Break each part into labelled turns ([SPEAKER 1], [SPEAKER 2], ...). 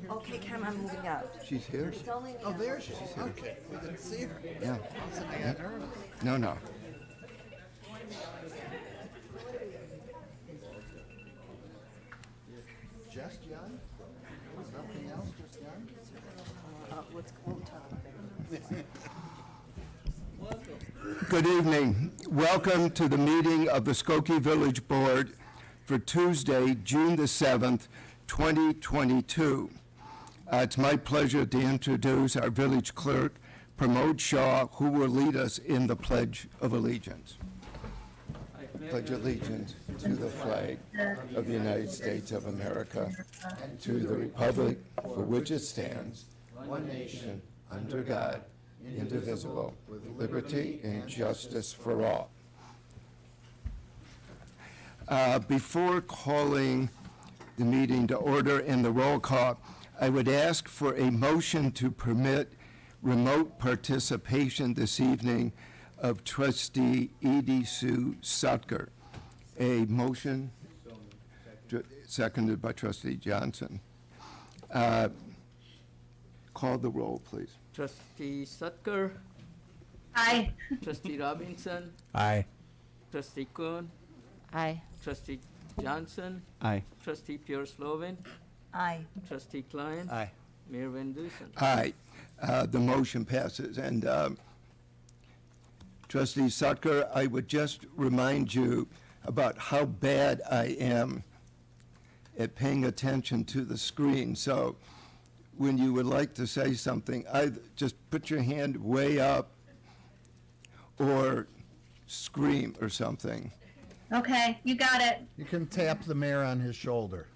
[SPEAKER 1] Okay, Kim, I'm moving out.
[SPEAKER 2] She's here?
[SPEAKER 1] It's only
[SPEAKER 3] Oh, there she is. Okay, we didn't see her.
[SPEAKER 2] Yeah.
[SPEAKER 3] All of a sudden I got nervous.
[SPEAKER 2] No.
[SPEAKER 3] Just young? Nothing else, just young?
[SPEAKER 1] We'll talk about it.
[SPEAKER 2] Good evening. Welcome to the meeting of the Skokie Village Board for Tuesday, June the 7th, 2022. It's my pleasure to introduce our village clerk, Pramod Shah, who will lead us in the Pledge of Allegiance. Pledge allegiance to the flag of the United States of America, to the republic for which it stands, one nation, under God, indivisible, with liberty and justice for all. Before calling the meeting to order in the roll call, I would ask for a motion to permit remote participation this evening of Trustee Edie Sue Sutker. A motion seconded by Trustee Johnson. Call the roll, please.
[SPEAKER 4] Trustee Sutker,
[SPEAKER 5] Aye.
[SPEAKER 4] Trustee Robinson,
[SPEAKER 6] Aye.
[SPEAKER 4] Trustee Kuhn,
[SPEAKER 5] Aye.
[SPEAKER 4] Trustee Johnson,
[SPEAKER 6] Aye.
[SPEAKER 4] Trustee Pure Slovin,
[SPEAKER 1] Aye.
[SPEAKER 4] Trustee Klein,
[SPEAKER 6] Aye.
[SPEAKER 4] Mayor Van Dusen.
[SPEAKER 2] Aye. The motion passes. And Trustee Sutker, I would just remind you about how bad I am at paying attention to the screen. So when you would like to say something, either just put your hand way up or scream or something.
[SPEAKER 5] Okay, you got it.
[SPEAKER 3] You can tap the mayor on his shoulder.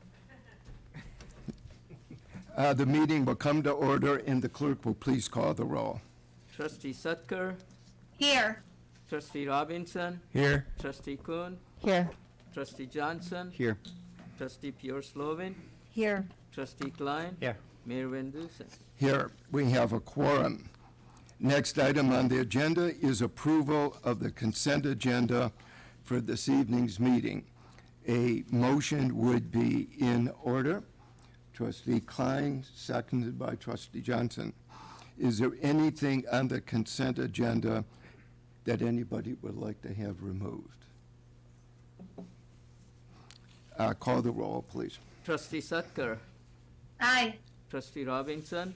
[SPEAKER 2] The meeting will come to order, and the clerk will please call the roll.
[SPEAKER 4] Trustee Sutker,
[SPEAKER 5] Here.
[SPEAKER 4] Trustee Robinson,
[SPEAKER 6] Here.
[SPEAKER 4] Trustee Kuhn,
[SPEAKER 5] Here.
[SPEAKER 4] Trustee Johnson,
[SPEAKER 6] Here.
[SPEAKER 4] Trustee Pure Slovin,
[SPEAKER 1] Here.
[SPEAKER 4] Trustee Klein,
[SPEAKER 6] Here.
[SPEAKER 4] Mayor Van Dusen.
[SPEAKER 2] Here, we have a quorum. Next item on the agenda is approval of the consent agenda for this evening's meeting. A motion would be in order. Trustee Klein, seconded by Trustee Johnson. Is there anything on the consent agenda that anybody would like to have removed? Call the roll, please.
[SPEAKER 4] Trustee Sutker,
[SPEAKER 5] Aye.
[SPEAKER 4] Trustee Robinson,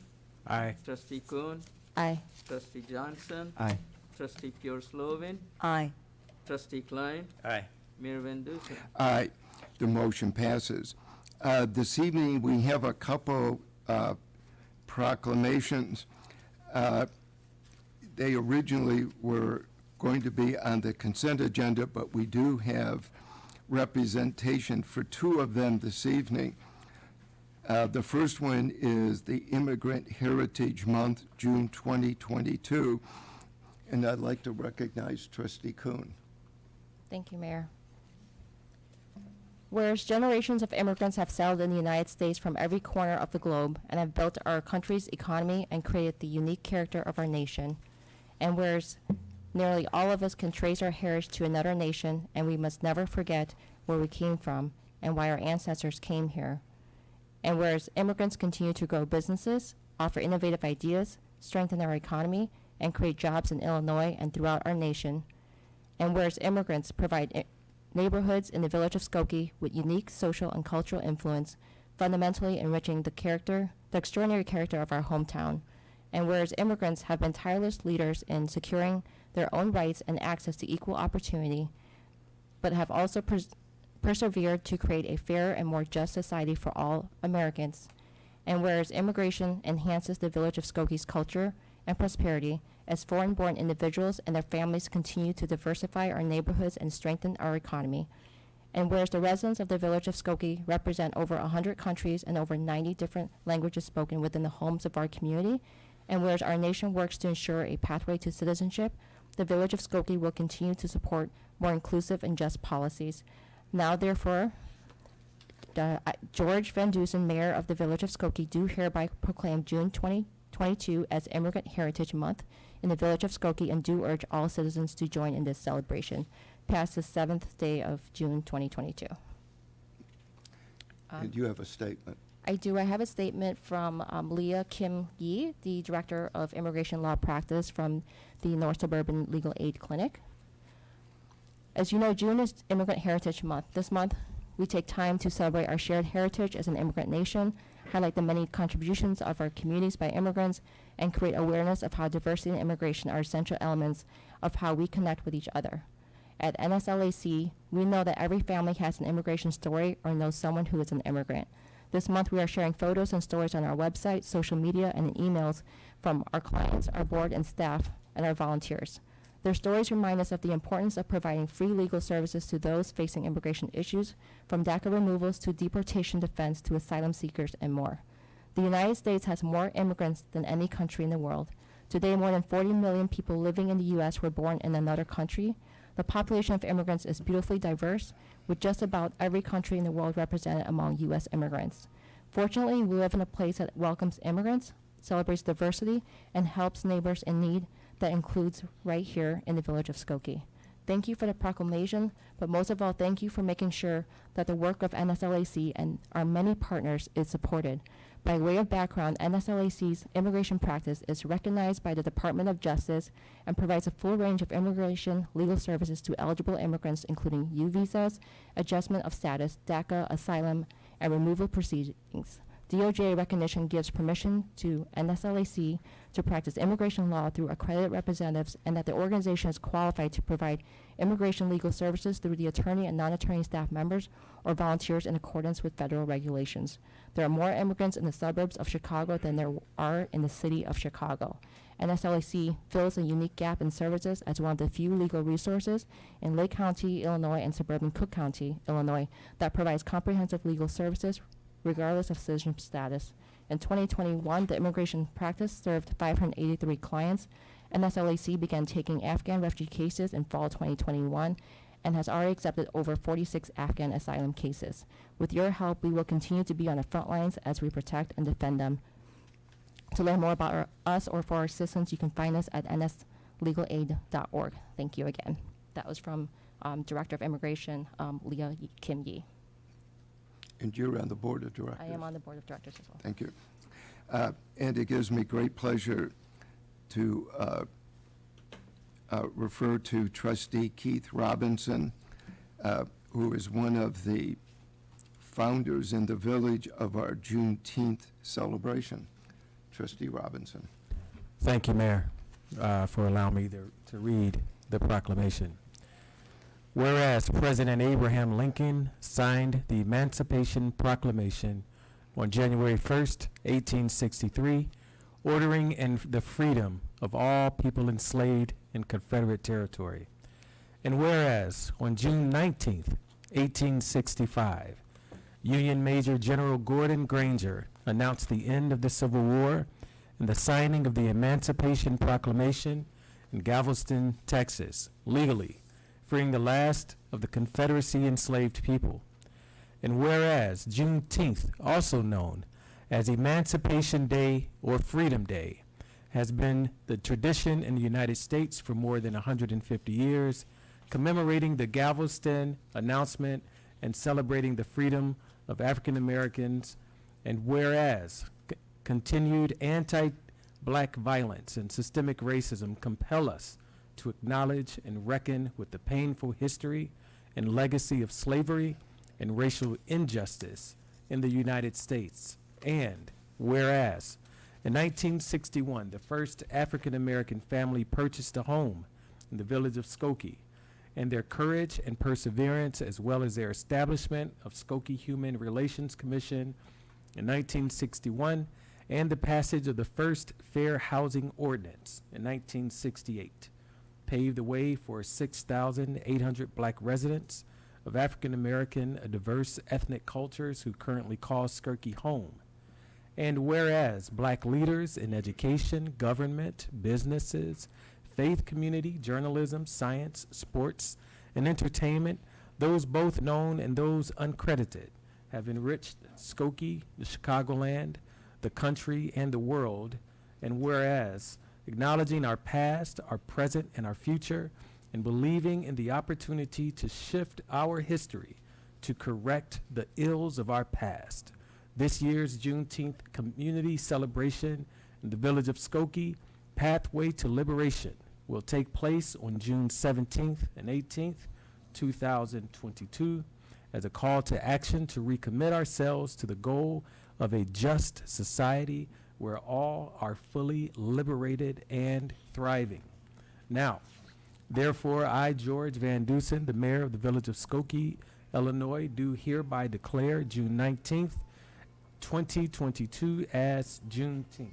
[SPEAKER 6] Aye.
[SPEAKER 4] Trustee Kuhn,
[SPEAKER 5] Aye.
[SPEAKER 4] Trustee Johnson,
[SPEAKER 6] Aye.
[SPEAKER 4] Trustee Pure Slovin,
[SPEAKER 1] Aye.
[SPEAKER 4] Trustee Klein,
[SPEAKER 6] Aye.
[SPEAKER 4] Mayor Van Dusen.
[SPEAKER 2] Aye, the motion passes. This evening, we have a couple proclamations. They originally were going to be on the consent agenda, but we do have representation for two of them this evening. The first one is the Immigrant Heritage Month, June 2022, and I'd like to recognize Trustee Kuhn.
[SPEAKER 7] Thank you, Mayor. Whereas generations of immigrants have settled in the United States from every corner of the globe and have built our country's economy and created the unique character of our nation, and whereas nearly all of us can trace our heritage to another nation, and we must never forget where we came from and why our ancestors came here, and whereas immigrants continue to grow businesses, offer innovative ideas, strengthen our economy, and create jobs in Illinois and throughout our nation, and whereas immigrants provide neighborhoods in the village of Skokie with unique social and cultural influence, fundamentally enriching the extraordinary character of our hometown. And whereas immigrants have been tireless leaders in securing their own rights and access to equal opportunity, but have also persevered to create a fairer and more just society for all Americans. And whereas immigration enhances the village of Skokie's culture and prosperity, as foreign-born individuals and their families continue to diversify our neighborhoods and strengthen our economy. And whereas the residents of the village of Skokie represent over 100 countries and over 90 different languages spoken within the homes of our community, and whereas our nation works to ensure a pathway to citizenship, the village of Skokie will continue to support more inclusive and just policies. Now, therefore, George Van Dusen, Mayor of the village of Skokie, do hereby proclaim June 2022 as Immigrant Heritage Month in the village of Skokie and do urge all citizens to join in this celebration. Past the 7th day of June 2022.
[SPEAKER 2] And you have a statement.
[SPEAKER 7] I do. I have a statement from Leah Kim Yi, the Director of Immigration Law Practice from the North Suburban Legal Aid Clinic. As you know, June is Immigrant Heritage Month. This month, we take time to celebrate our shared heritage as an immigrant nation, highlight the many contributions of our communities by immigrants, and create awareness of how diversity and immigration are essential elements of how we connect with each other. At NSLAC, we know that every family has an immigration story or knows someone who is an immigrant. This month, we are sharing photos and stories on our website, social media, and in emails from our clients, our board and staff, and our volunteers. Their stories remind us of the importance of providing free legal services to those facing immigration issues, from DACA removals to deportation defense to asylum seekers and more. The United States has more immigrants than any country in the world. Today, more than 40 million people living in the U.S. were born in another country. The population of immigrants is beautifully diverse, with just about every country in the world represented among U.S. immigrants. Fortunately, we live in a place that welcomes immigrants, celebrates diversity, and helps neighbors in need. That includes right here in the village of Skokie. Thank you for the proclamation, but most of all, thank you for making sure that the work of NSLAC and our many partners is supported. By way of background, NSLAC's immigration practice is recognized by the Department of Justice and provides a full range of immigration legal services to eligible immigrants, including U visas, adjustment of status, DACA, asylum, and removal proceedings. DOJ recognition gives permission to NSLAC to practice immigration law through accredited representatives, and that the organization is qualified to provide immigration legal services through the attorney and non-attorney staff members or volunteers in accordance with federal regulations. There are more immigrants in the suburbs of Chicago than there are in the city of Chicago. NSLAC fills a unique gap in services as one of the few legal resources in Lake County, Illinois, and suburban Cook County, Illinois, that provides comprehensive legal services regardless of citizenship status. In 2021, the immigration practice served 583 clients. NSLAC began taking Afghan refugee cases in fall 2021 and has already accepted over 46 Afghan asylum cases. With your help, we will continue to be on the front lines as we protect and defend them. To learn more about us or for our assistance, you can find us at nslegalaid.org. Thank you again. That was from Director of Immigration, Leah Kim Yi.
[SPEAKER 2] And you're on the board of directors.
[SPEAKER 7] I am on the board of directors as well.
[SPEAKER 2] Thank you. And it gives me great pleasure to refer to Trustee Keith Robinson, who is one of the founders in the village of our Juneteenth celebration. Trustee Robinson.
[SPEAKER 6] Thank you, Mayor, for allowing me to read the proclamation. Whereas President Abraham Lincoln signed the Emancipation Proclamation on January 1st, 1863, ordering the freedom of all people enslaved in Confederate territory. And whereas on June 19th, 1865, Union Major General Gordon Granger announced the end of the Civil War and the signing of the Emancipation Proclamation in Galveston, Texas, legally freeing the last of the Confederacy enslaved people. And whereas Juneteenth, also known as Emancipation Day or Freedom Day, has been the tradition in the United States for more than 150 years, commemorating the Galveston announcement and celebrating the freedom of African Americans. And whereas continued anti-black violence and systemic racism compel us to acknowledge and reckon with the painful history and legacy of slavery and racial injustice in the United States. And whereas in 1961, the first African-American family purchased a home in the village of Skokie, and their courage and perseverance, as well as their establishment of Skokie Human Relations Commission in 1961, and the passage of the first Fair Housing Ordinance in 1968, paved the way for 6,800 black residents of African American diverse ethnic cultures who currently call Skokie home. And whereas black leaders in education, government, businesses, faith community, journalism, science, sports, and entertainment, those both known and those uncredited, have enriched Skokie, the Chicagoland, the country, and the world. And whereas acknowledging our past, our present, and our future, and believing in the opportunity to shift our history to correct the ills of our past, This year's Juneteenth community celebration in the village of Skokie, Pathway to Liberation, will take place on June 17th and 18th, 2022, as a call to action to recommit ourselves to the goal of a just society where all are fully liberated and thriving. Now, therefore, I, George Van Dusen, the mayor of the village of Skokie, Illinois, do hereby declare June 19th, 2022 as Juneteenth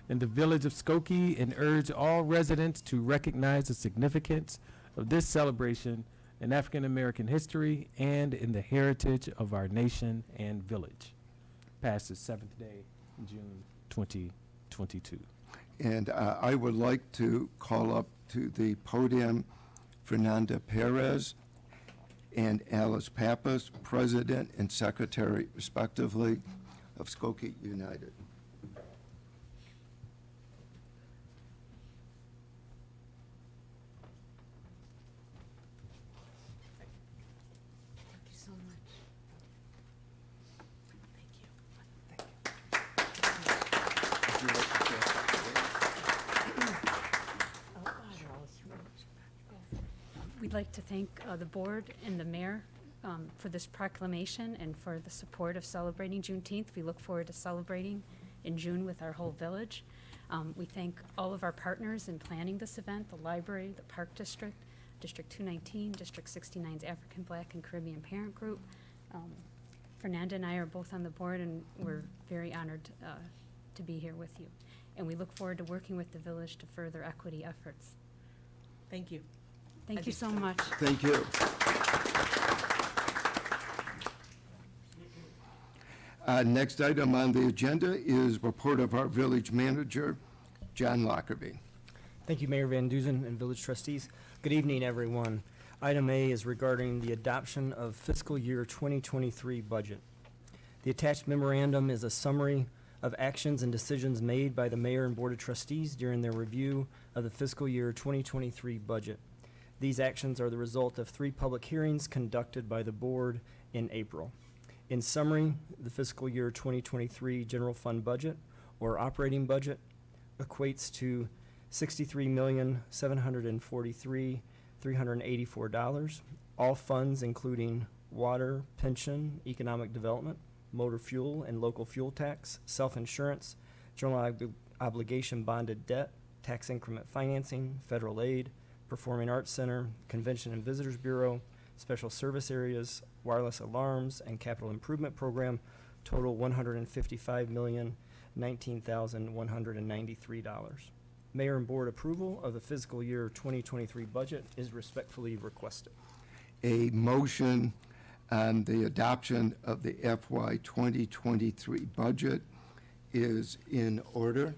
[SPEAKER 6] in the village of Skokie, and urge all residents to recognize the significance of this celebration in African American history and in the heritage of our nation and village. Passed the 7th day, June 2022.
[SPEAKER 2] And I would like to call up to the podium Fernanda Perez and Alice Pappas, President and Secretary, respectively, of Skokie United.
[SPEAKER 1] Thank you so much.
[SPEAKER 8] We'd like to thank the board and the mayor for this proclamation and for the support of celebrating Juneteenth. We look forward to celebrating in June with our whole village. We thank all of our partners in planning this event, the library, the Park District, District 219, District 69's African, Black, and Caribbean Parent Group. Fernanda and I are both on the board, and we're very honored to be here with you. And we look forward to working with the village to further equity efforts.
[SPEAKER 1] Thank you.
[SPEAKER 8] Thank you so much.
[SPEAKER 2] Thank you. Next item on the agenda is report of our village manager, John Lockerbie.
[SPEAKER 9] Thank you, Mayor Van Dusen and village trustees. Good evening, everyone. Item A is regarding the adoption of fiscal year 2023 budget. The attached memorandum is a summary of actions and decisions made by the mayor and board of trustees during their review of the fiscal year 2023 budget. These actions are the result of 3 public hearings conducted by the board in April. In summary, the fiscal year 2023 general fund budget, or operating budget, equates to $63,743,384. All funds, including water, pension, economic development, motor fuel and local fuel tax, self-insurance, general obligation bonded debt, tax increment financing, federal aid, Performing Arts Center, Convention and Visitors Bureau, Special Service Areas, Wireless Alarms, and Capital Improvement Program total $155,019,193. Mayor and board approval of the fiscal year 2023 budget is respectfully requested.
[SPEAKER 2] A motion on the adoption of the FY 2023 budget is in order.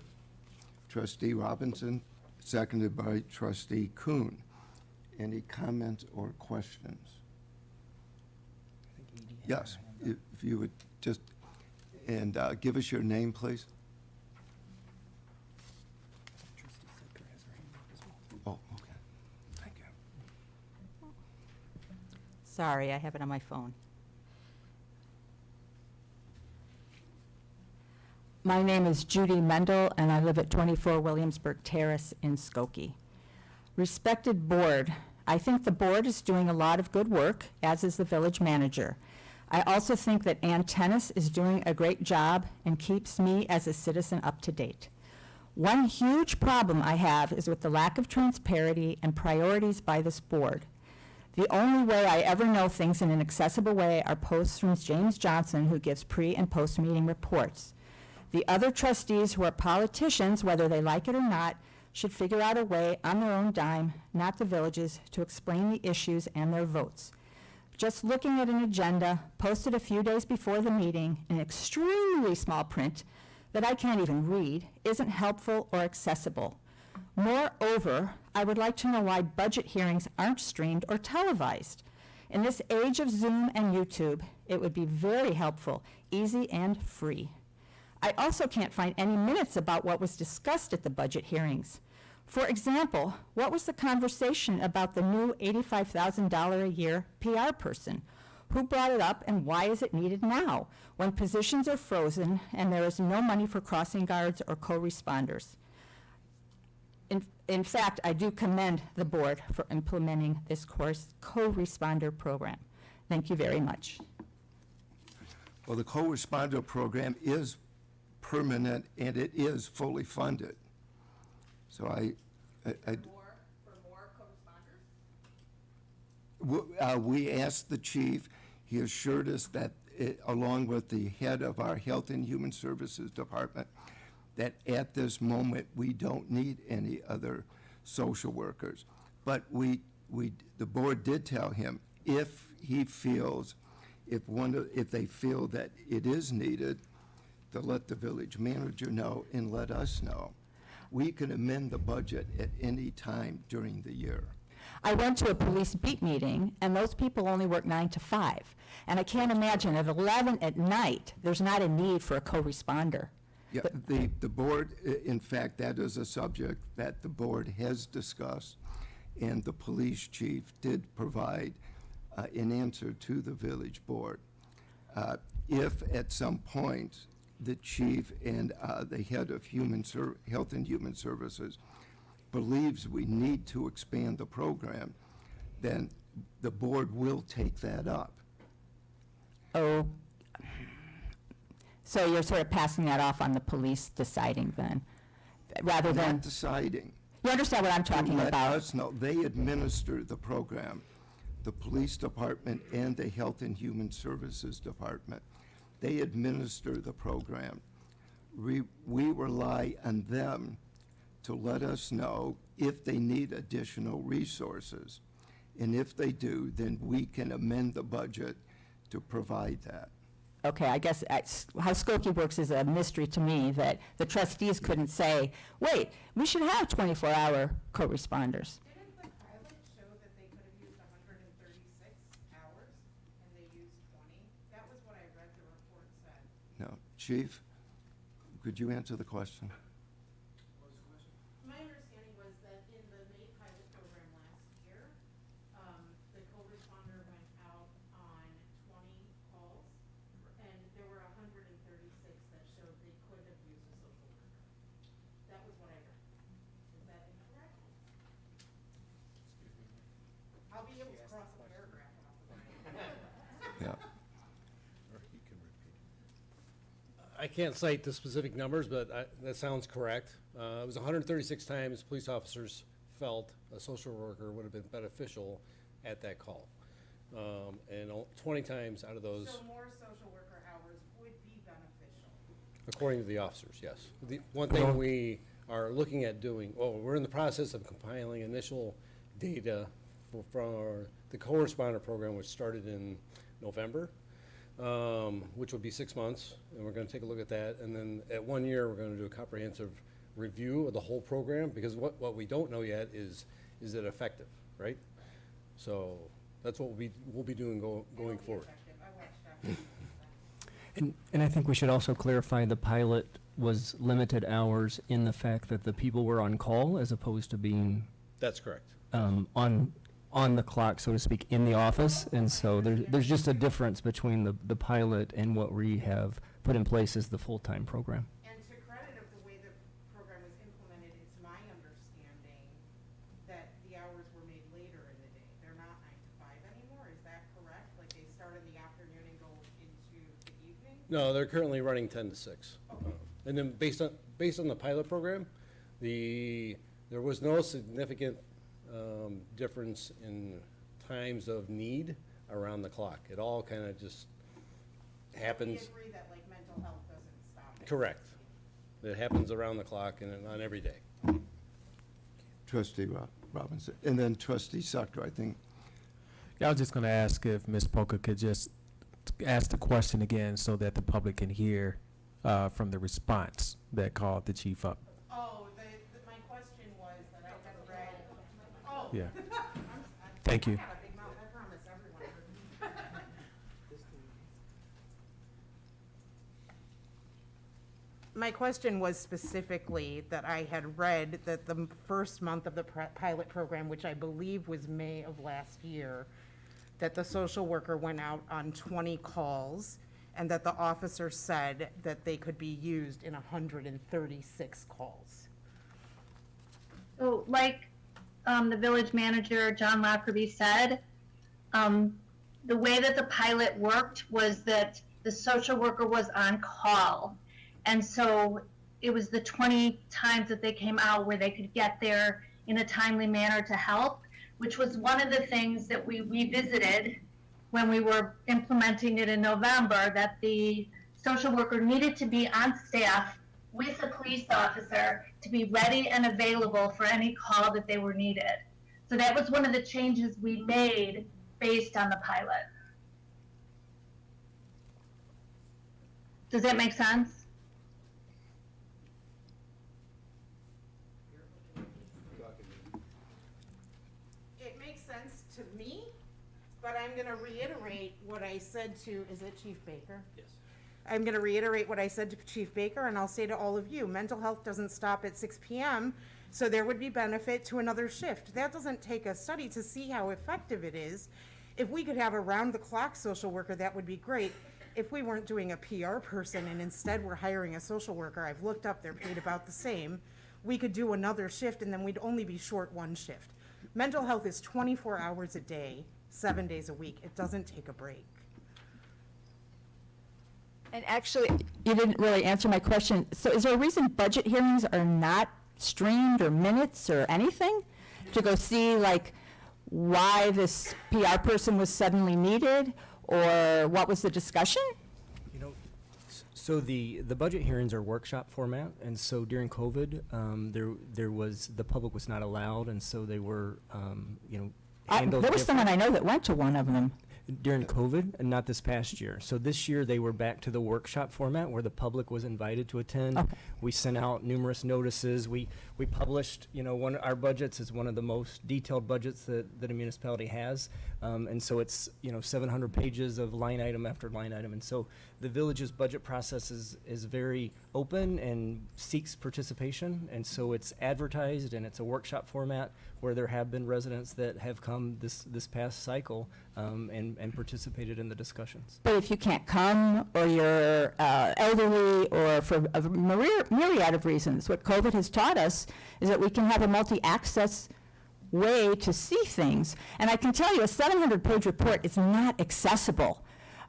[SPEAKER 2] Trustee Robinson, seconded by Trustee Kuhn. Any comments or questions? Yes, if you would just, and give us your name, please. Oh, okay. Thank you.
[SPEAKER 1] Sorry, I have it on my phone.
[SPEAKER 10] My name is Judy Mendel, and I live at 24 Williamsburg Terrace in Skokie. Respected board, I think the board is doing a lot of good work, as is the village manager. I also think that Ann Tennis is doing a great job and keeps me as a citizen up to date. One huge problem I have is with the lack of transparency and priorities by this board. The only way I ever know things in an accessible way are posts from James Johnson, who gives pre- and post-meeting reports. The other trustees who are politicians, whether they like it or not, should figure out a way on their own dime, not the village's, to explain the issues and their votes. Just looking at an agenda posted a few days before the meeting in extremely small print that I can't even read isn't helpful or accessible. Moreover, I would like to know why budget hearings aren't streamed or televised. In this age of Zoom and YouTube, it would be very helpful, easy, and free. I also can't find any minutes about what was discussed at the budget hearings. For example, what was the conversation about the new $85,000 a year PR person? Who brought it up, and why is it needed now, when positions are frozen and there is no money for crossing guards or co-responders? In fact, I do commend the board for implementing this co-responder program. Thank you very much.
[SPEAKER 2] Well, the co-responder program is permanent and it is fully funded. So we asked the chief, he assured us that, along with the head of our Health and Human Services Department, that at this moment, we don't need any other social workers. But the board did tell him, if he feels, if they feel that it is needed, to let the village manager know and let us know. We can amend the budget at any time during the year.
[SPEAKER 10] I went to a police beat meeting, and those people only work 9 to 5. And I can't imagine at 11 at night, there's not a need for a co-responder.
[SPEAKER 2] Yeah, the board, in fact, that is a subject that the board has discussed, and the police chief did provide an answer to the village board. If at some point the chief and the head of Health and Human Services believes we need to expand the program, then the board will take that up.
[SPEAKER 10] Oh, so you're sort of passing that off on the police deciding then, rather than,
[SPEAKER 2] Not deciding.
[SPEAKER 10] you understand what I'm talking
[SPEAKER 2] Let
[SPEAKER 10] about?
[SPEAKER 2] us know. They administer the program, the police department and the Health and Human Services Department. They administer the program. We rely on them to let us know if they need additional resources. And if they do, then we can amend the budget to provide that.
[SPEAKER 10] Okay, I guess how Skokie works is a mystery to me, that the trustees couldn't say, wait, we should have 24-hour co-responders.
[SPEAKER 11] Didn't the pilot show that they could have used 136 hours and they used 20? That was what I read the report said.
[SPEAKER 2] No, Chief, could you answer the question?
[SPEAKER 11] My understanding was that in the May pilot program last year, the co-responder went out on 20 calls, and there were 136 that showed they could have used a social worker. That was what I read. Is that incorrect? I'll be able to cross a paragraph off of it.
[SPEAKER 2] Yeah.
[SPEAKER 12] I can't cite the specific numbers, but that sounds correct. It was 136 times police officers felt a social worker would have been beneficial at that call. And 20 times out of those,
[SPEAKER 11] So more social worker hours would be beneficial.
[SPEAKER 12] according to the officers, yes. The one thing we are looking at doing, we're in the process of compiling initial data for the co-responder program, which started in November, which would be 6 months, and we're gonna take a look at that. And then at 1 year, we're gonna do a comprehensive review of the whole program, because what we don't know yet is it effective, right? So that's what we'll be doing going forward.
[SPEAKER 11] Effective. I watched after.
[SPEAKER 9] And I think we should also clarify the pilot was limited hours in the fact that the people were on call as opposed to being
[SPEAKER 12] That's correct.
[SPEAKER 9] on the clock, so to speak, in the office. And so there's just a difference between the pilot and what we have put in place as the full-time program.
[SPEAKER 11] And to credit of the way the program was implemented, it's my understanding that the hours were made later in the day. They're not 9 to 5 anymore, is that correct? Like they start in the afternoon and go into the evening?
[SPEAKER 12] No, they're currently running 10 to 6. And then based on the pilot program, there was no significant difference in times of need around the clock. It all kind of just happens.
[SPEAKER 11] We agree that like mental health doesn't stop.
[SPEAKER 12] Correct. It happens around the clock and on every day.
[SPEAKER 2] Trustee Robinson, and then Trustee Sucker, I think.
[SPEAKER 6] Yeah, I was just going to ask if Ms. Polka could just ask the question again so that the public can hear from the response that called the chief up.
[SPEAKER 11] Oh, my question was that I had read, oh.
[SPEAKER 6] Yeah. Thank you.
[SPEAKER 11] I got a big mouth, I promise everyone heard me. My question was specifically that I had read that the first month of the pilot program, which I believe was May of last year, that the social worker went out on 20 calls, and that the officer said that they could be used in 136 calls.
[SPEAKER 5] So like the village manager, John Lockerbie, said, the way that the pilot worked was that the social worker was on call. And so it was the 20 times that they came out where they could get there in a timely manner to help, which was one of the things that we revisited when we were implementing it in November, that the social worker needed to be on staff with a police officer to be ready and available for any call that they were needed. So that was one of the changes we made based on the pilot. Does that make sense?
[SPEAKER 11] It makes sense to me, but I'm gonna reiterate what I said to, is it Chief Baker? Yes. I'm gonna reiterate what I said to Chief Baker, and I'll say to all of you, mental health doesn't stop at 6 p.m., so there would be benefit to another shift. That doesn't take a study to see how effective it is. If we could have a round-the-clock social worker, that would be great. If we weren't doing a PR person and instead we're hiring a social worker, I've looked up, they're paid about the same, we could do another shift and then we'd only be short one shift. Mental health is 24 hours a day, 7 days a week. It doesn't take a break.
[SPEAKER 10] And actually, you didn't really answer my question. So is there a reason budget hearings are not streamed or minutes or anything? To go see like why this PR person was suddenly needed or what was the discussion?
[SPEAKER 9] You know, so the budget hearings are workshop format, and so during COVID, there was, the public was not allowed, and so they were, handled
[SPEAKER 10] There was someone I
[SPEAKER 9] different.
[SPEAKER 10] know that went to one of them.
[SPEAKER 9] During COVID, and not this past year. So this year, they were back to the workshop format where the public was invited to attend.
[SPEAKER 10] Okay.
[SPEAKER 9] We sent out numerous notices. We published, our budgets is one of the most detailed budgets that a municipality has. And so it's, 700 pages of line item after line item. And so the village's budget process is very open and seeks participation. And so it's advertised, and it's a workshop format where there have been residents that have come this past cycle and participated in the discussions.
[SPEAKER 10] But if you can't come, or you're elderly, or for a myriad of reasons, what COVID has taught us is that we can have a multi-access way to see things. And I can tell you, a 700-page report is not accessible.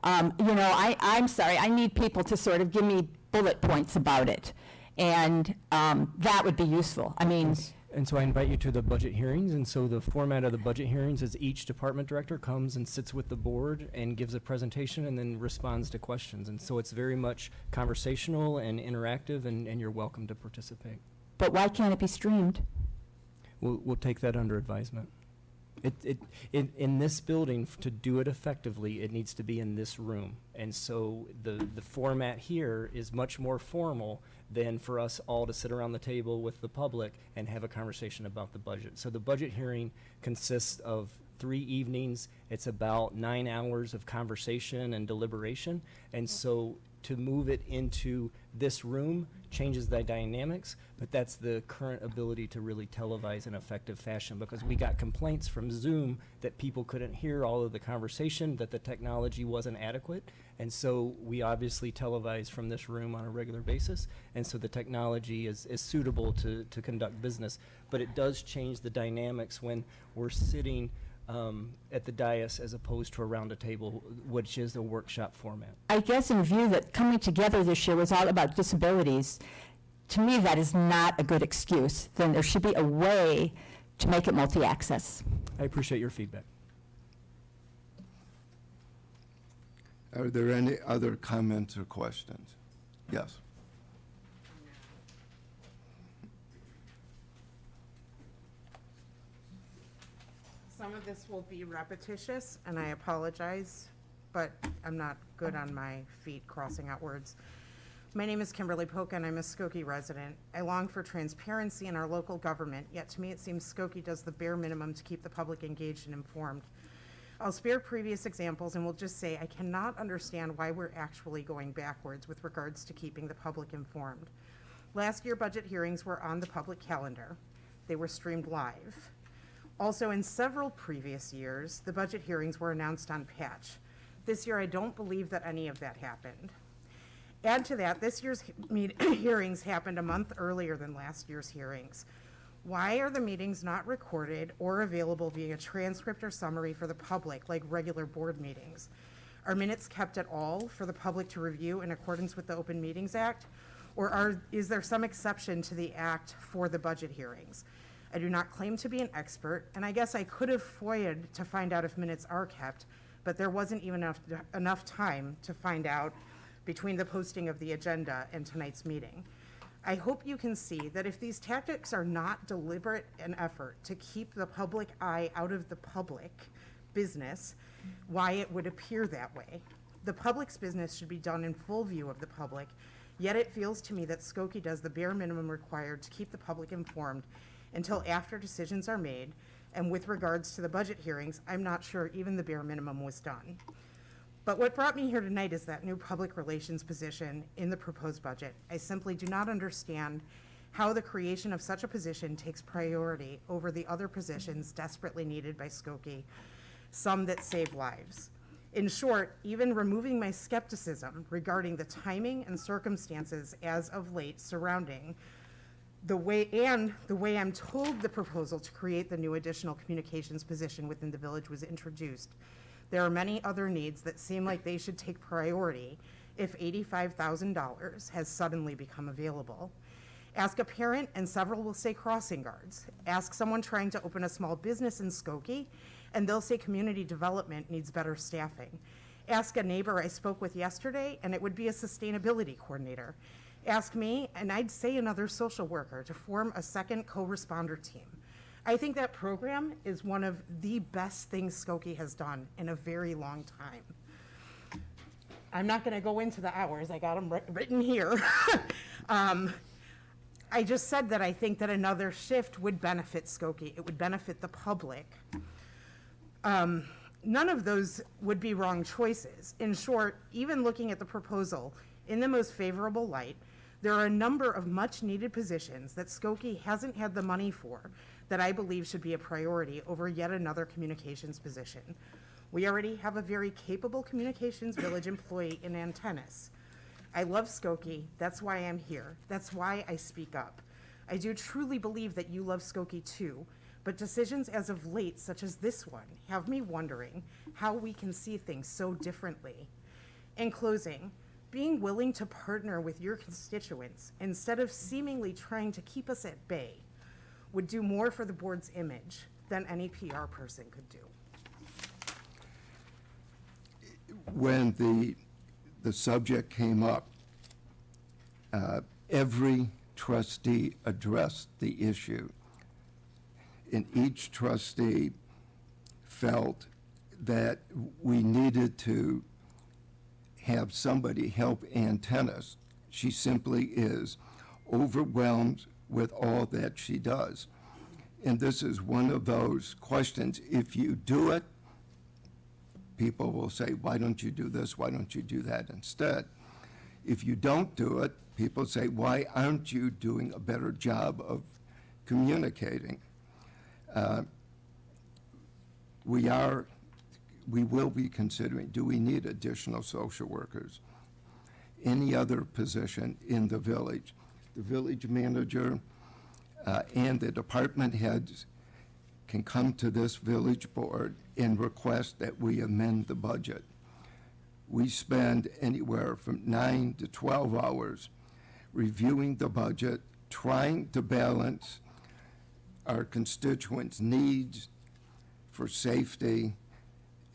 [SPEAKER 10] I'm sorry, I need people to sort of give me bullet points about it. And that would be useful. I mean,
[SPEAKER 9] And so I invite you to the budget hearings, and so the format of the budget hearings is each department director comes and sits with the board and gives a presentation and then responds to questions. And so it's very much conversational and interactive, and you're welcome to participate.
[SPEAKER 10] but why can't it be streamed?
[SPEAKER 9] We'll take that under advisement. In this building, to do it effectively, it needs to be in this room. And so the format here is much more formal than for us all to sit around the table with the public and have a conversation about the budget. So the budget hearing consists of 3 evenings. It's about 9 hours of conversation and deliberation. And so to move it into this room changes the dynamics, but that's the current ability to really televise in effective fashion, because we got complaints from Zoom that people couldn't hear all of the conversation, that the technology wasn't adequate. And so we obviously televise from this room on a regular basis, and so the technology is suitable to conduct business. But it does change the dynamics when we're sitting at the dais as opposed to around a table, which is the workshop format.
[SPEAKER 10] I guess in view that coming together this year was all about disabilities, to me that is not a good excuse. Then there should be a way to make it multi-access.
[SPEAKER 9] I appreciate your feedback.
[SPEAKER 2] Are there any other comments or questions? Yes.
[SPEAKER 11] Some of this will be repetitious, and I apologize, but I'm not good on my feet crossing out words. My name is Kimberly Polka, and I'm a Skokie resident. I long for transparency in our local government, yet to me it seems Skokie does the bare minimum to keep the public engaged and informed. I'll spare previous examples and will just say I cannot understand why we're actually going backwards with regards to keeping the public informed. Last year, budget hearings were on the public calendar. They were streamed live. Also, in several previous years, the budget hearings were announced on patch. This year, I don't believe that any of that happened. Add to that, this year's hearings happened a month earlier than last year's hearings. Why are the meetings not recorded or available via transcript or summary for the public like regular board meetings? Are minutes kept at all for the public to review in accordance with the Open Meetings Act? Or is there some exception to the act for the budget hearings? I do not claim to be an expert, and I guess I could have FOIA'd to find out if minutes are kept, but there wasn't even enough time to find out between the posting of the agenda and tonight's meeting. I hope you can see that if these tactics are not deliberate an effort to keep the public eye out of the public business, why it would appear that way. The public's business should be done in full view of the public, yet it feels to me that Skokie does the bare minimum required to keep the public informed until after decisions are made, and with regards to the budget hearings, I'm not sure even the bare minimum was done. But what brought me here tonight is that new public relations position in the proposed budget. I simply do not understand how the creation of such a position takes priority over the other positions desperately needed by Skokie, some that save lives. In short, even removing my skepticism regarding the timing and circumstances as of late surrounding the way I'm told the proposal to create the new additional communications position within the village was introduced, there are many other needs that seem like they should take priority if $85,000 has suddenly become available. Ask a parent and several will say crossing guards. Ask someone trying to open a small business in Skokie and they'll say community development needs better staffing. Ask a neighbor I spoke with yesterday and it would be a sustainability coordinator. Ask me and I'd say another social worker to form a second co-responder team. I think that program is one of the best things Skokie has done in a very long time. I'm not gonna go into the hours, I got them written here. I just said that I think that another shift would benefit Skokie, it would benefit the public. None of those would be wrong choices. In short, even looking at the proposal in the most favorable light, there are a number of much-needed positions that Skokie hasn't had the money for that I believe should be a priority over yet another communications position. We already have a very capable communications village employee in Antennas. I love Skokie, that's why I'm here, that's why I speak up. I do truly believe that you love Skokie too, but decisions as of late, such as this one, have me wondering how we can see things so differently. In closing, being willing to partner with your constituents instead of seemingly trying to keep us at bay would do more for the board's image than any PR person could do.
[SPEAKER 2] When the subject came up, every trustee addressed the issue. And each trustee felt that we needed to have somebody help Antennas. She simply is overwhelmed with all that she does. And this is one of those questions. If you do it, people will say, why don't you do this? Why don't you do that instead? If you don't do it, people say, why aren't you doing a better job of communicating? We will be considering, do we need additional social workers? Any other position in the village? The village manager and the department heads can come to this village board and request that we amend the budget. We spend anywhere from 9 to 12 hours reviewing the budget, trying to balance our constituents' needs for safety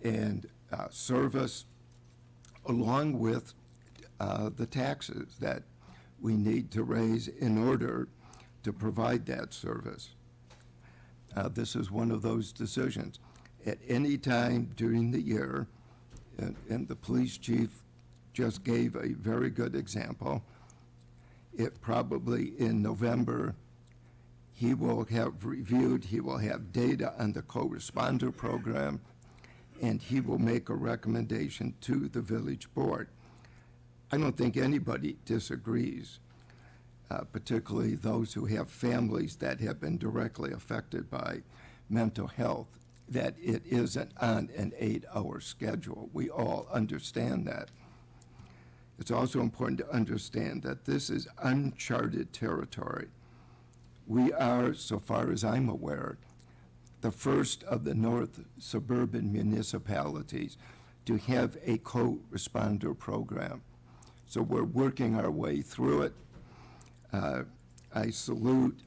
[SPEAKER 2] and service, along with the taxes that we need to raise in order to provide that service. This is one of those decisions. At any time during the year, and the police chief just gave a very good example, it probably in November, he will have reviewed, he will have data on the co-responder program, and he will make a recommendation to the village board. I don't think anybody disagrees, particularly those who have families that have been directly affected by mental health, that it isn't on an 8-hour schedule. We all understand that. It's also important to understand that this is uncharted territory. We are, so far as I'm aware, the first of the north suburban municipalities to have a co-responder program. So we're working our way through it. I salute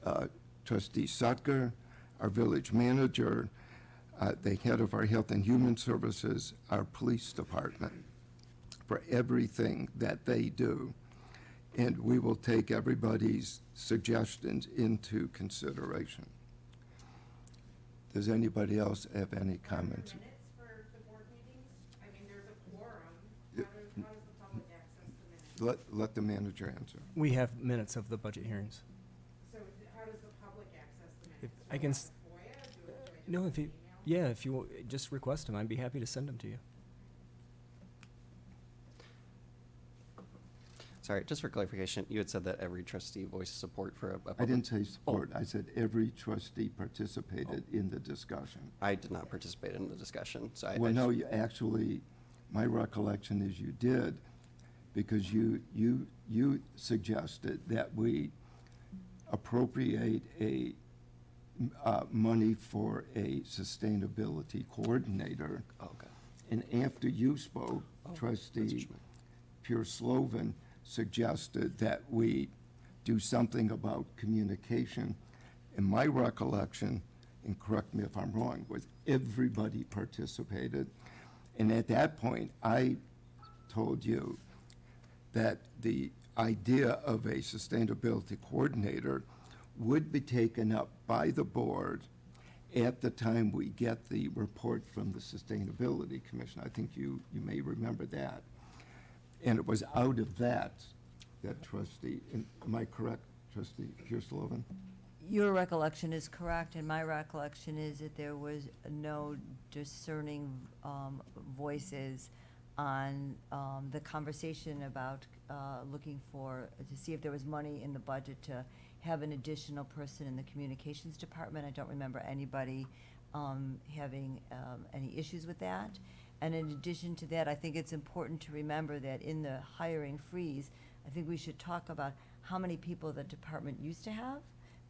[SPEAKER 2] Trustee Sutker, our village manager, the head of our Health and Human Services, our police department, for everything that they do. And we will take everybody's suggestions into consideration. Does anybody else have any comments?
[SPEAKER 11] Minutes for the board meetings? I mean, there's a quorum. How does the public access the minutes?
[SPEAKER 2] Let the manager answer.
[SPEAKER 9] We have minutes of the budget hearings.
[SPEAKER 11] So how does the public access the
[SPEAKER 9] If
[SPEAKER 11] minutes?
[SPEAKER 9] I
[SPEAKER 11] Do
[SPEAKER 9] can
[SPEAKER 11] have
[SPEAKER 9] s-
[SPEAKER 11] FOIA? Do I just
[SPEAKER 9] No,
[SPEAKER 11] have
[SPEAKER 9] if
[SPEAKER 11] to
[SPEAKER 9] you,
[SPEAKER 11] email?
[SPEAKER 9] yeah, if you just request them, I'd be happy to send them to you.
[SPEAKER 13] Sorry, just for clarification, you had said that every trustee voiced support for a
[SPEAKER 2] I
[SPEAKER 13] public.
[SPEAKER 2] didn't say support. I said every trustee participated in the discussion.
[SPEAKER 13] I did not participate in the discussion, so I.
[SPEAKER 2] Well, no, you actually, my recollection is you did, because you suggested that we appropriate money for a sustainability coordinator.
[SPEAKER 13] Oh, okay.
[SPEAKER 2] And after you spoke,
[SPEAKER 13] That's
[SPEAKER 2] trustee
[SPEAKER 13] what you meant.
[SPEAKER 2] Pure Slovan suggested that we do something about communication. And my recollection, and correct me if I'm wrong, was everybody participated. And at that point, I told you that the idea of a sustainability coordinator would be taken up by the board at the time we get the report from the Sustainability Commission. I think you may remember that. And it was out of that trustee, am I correct, trustee Pure-Slovan?
[SPEAKER 14] Your recollection is correct, and my recollection is that there was no discerning voices on the conversation about looking to see if there was money in the budget to have an additional person in the communications department. I don't remember anybody having any issues with that. And in addition to that, I think it's important to remember that in the hiring freeze, I think we should talk about how many people the department used to have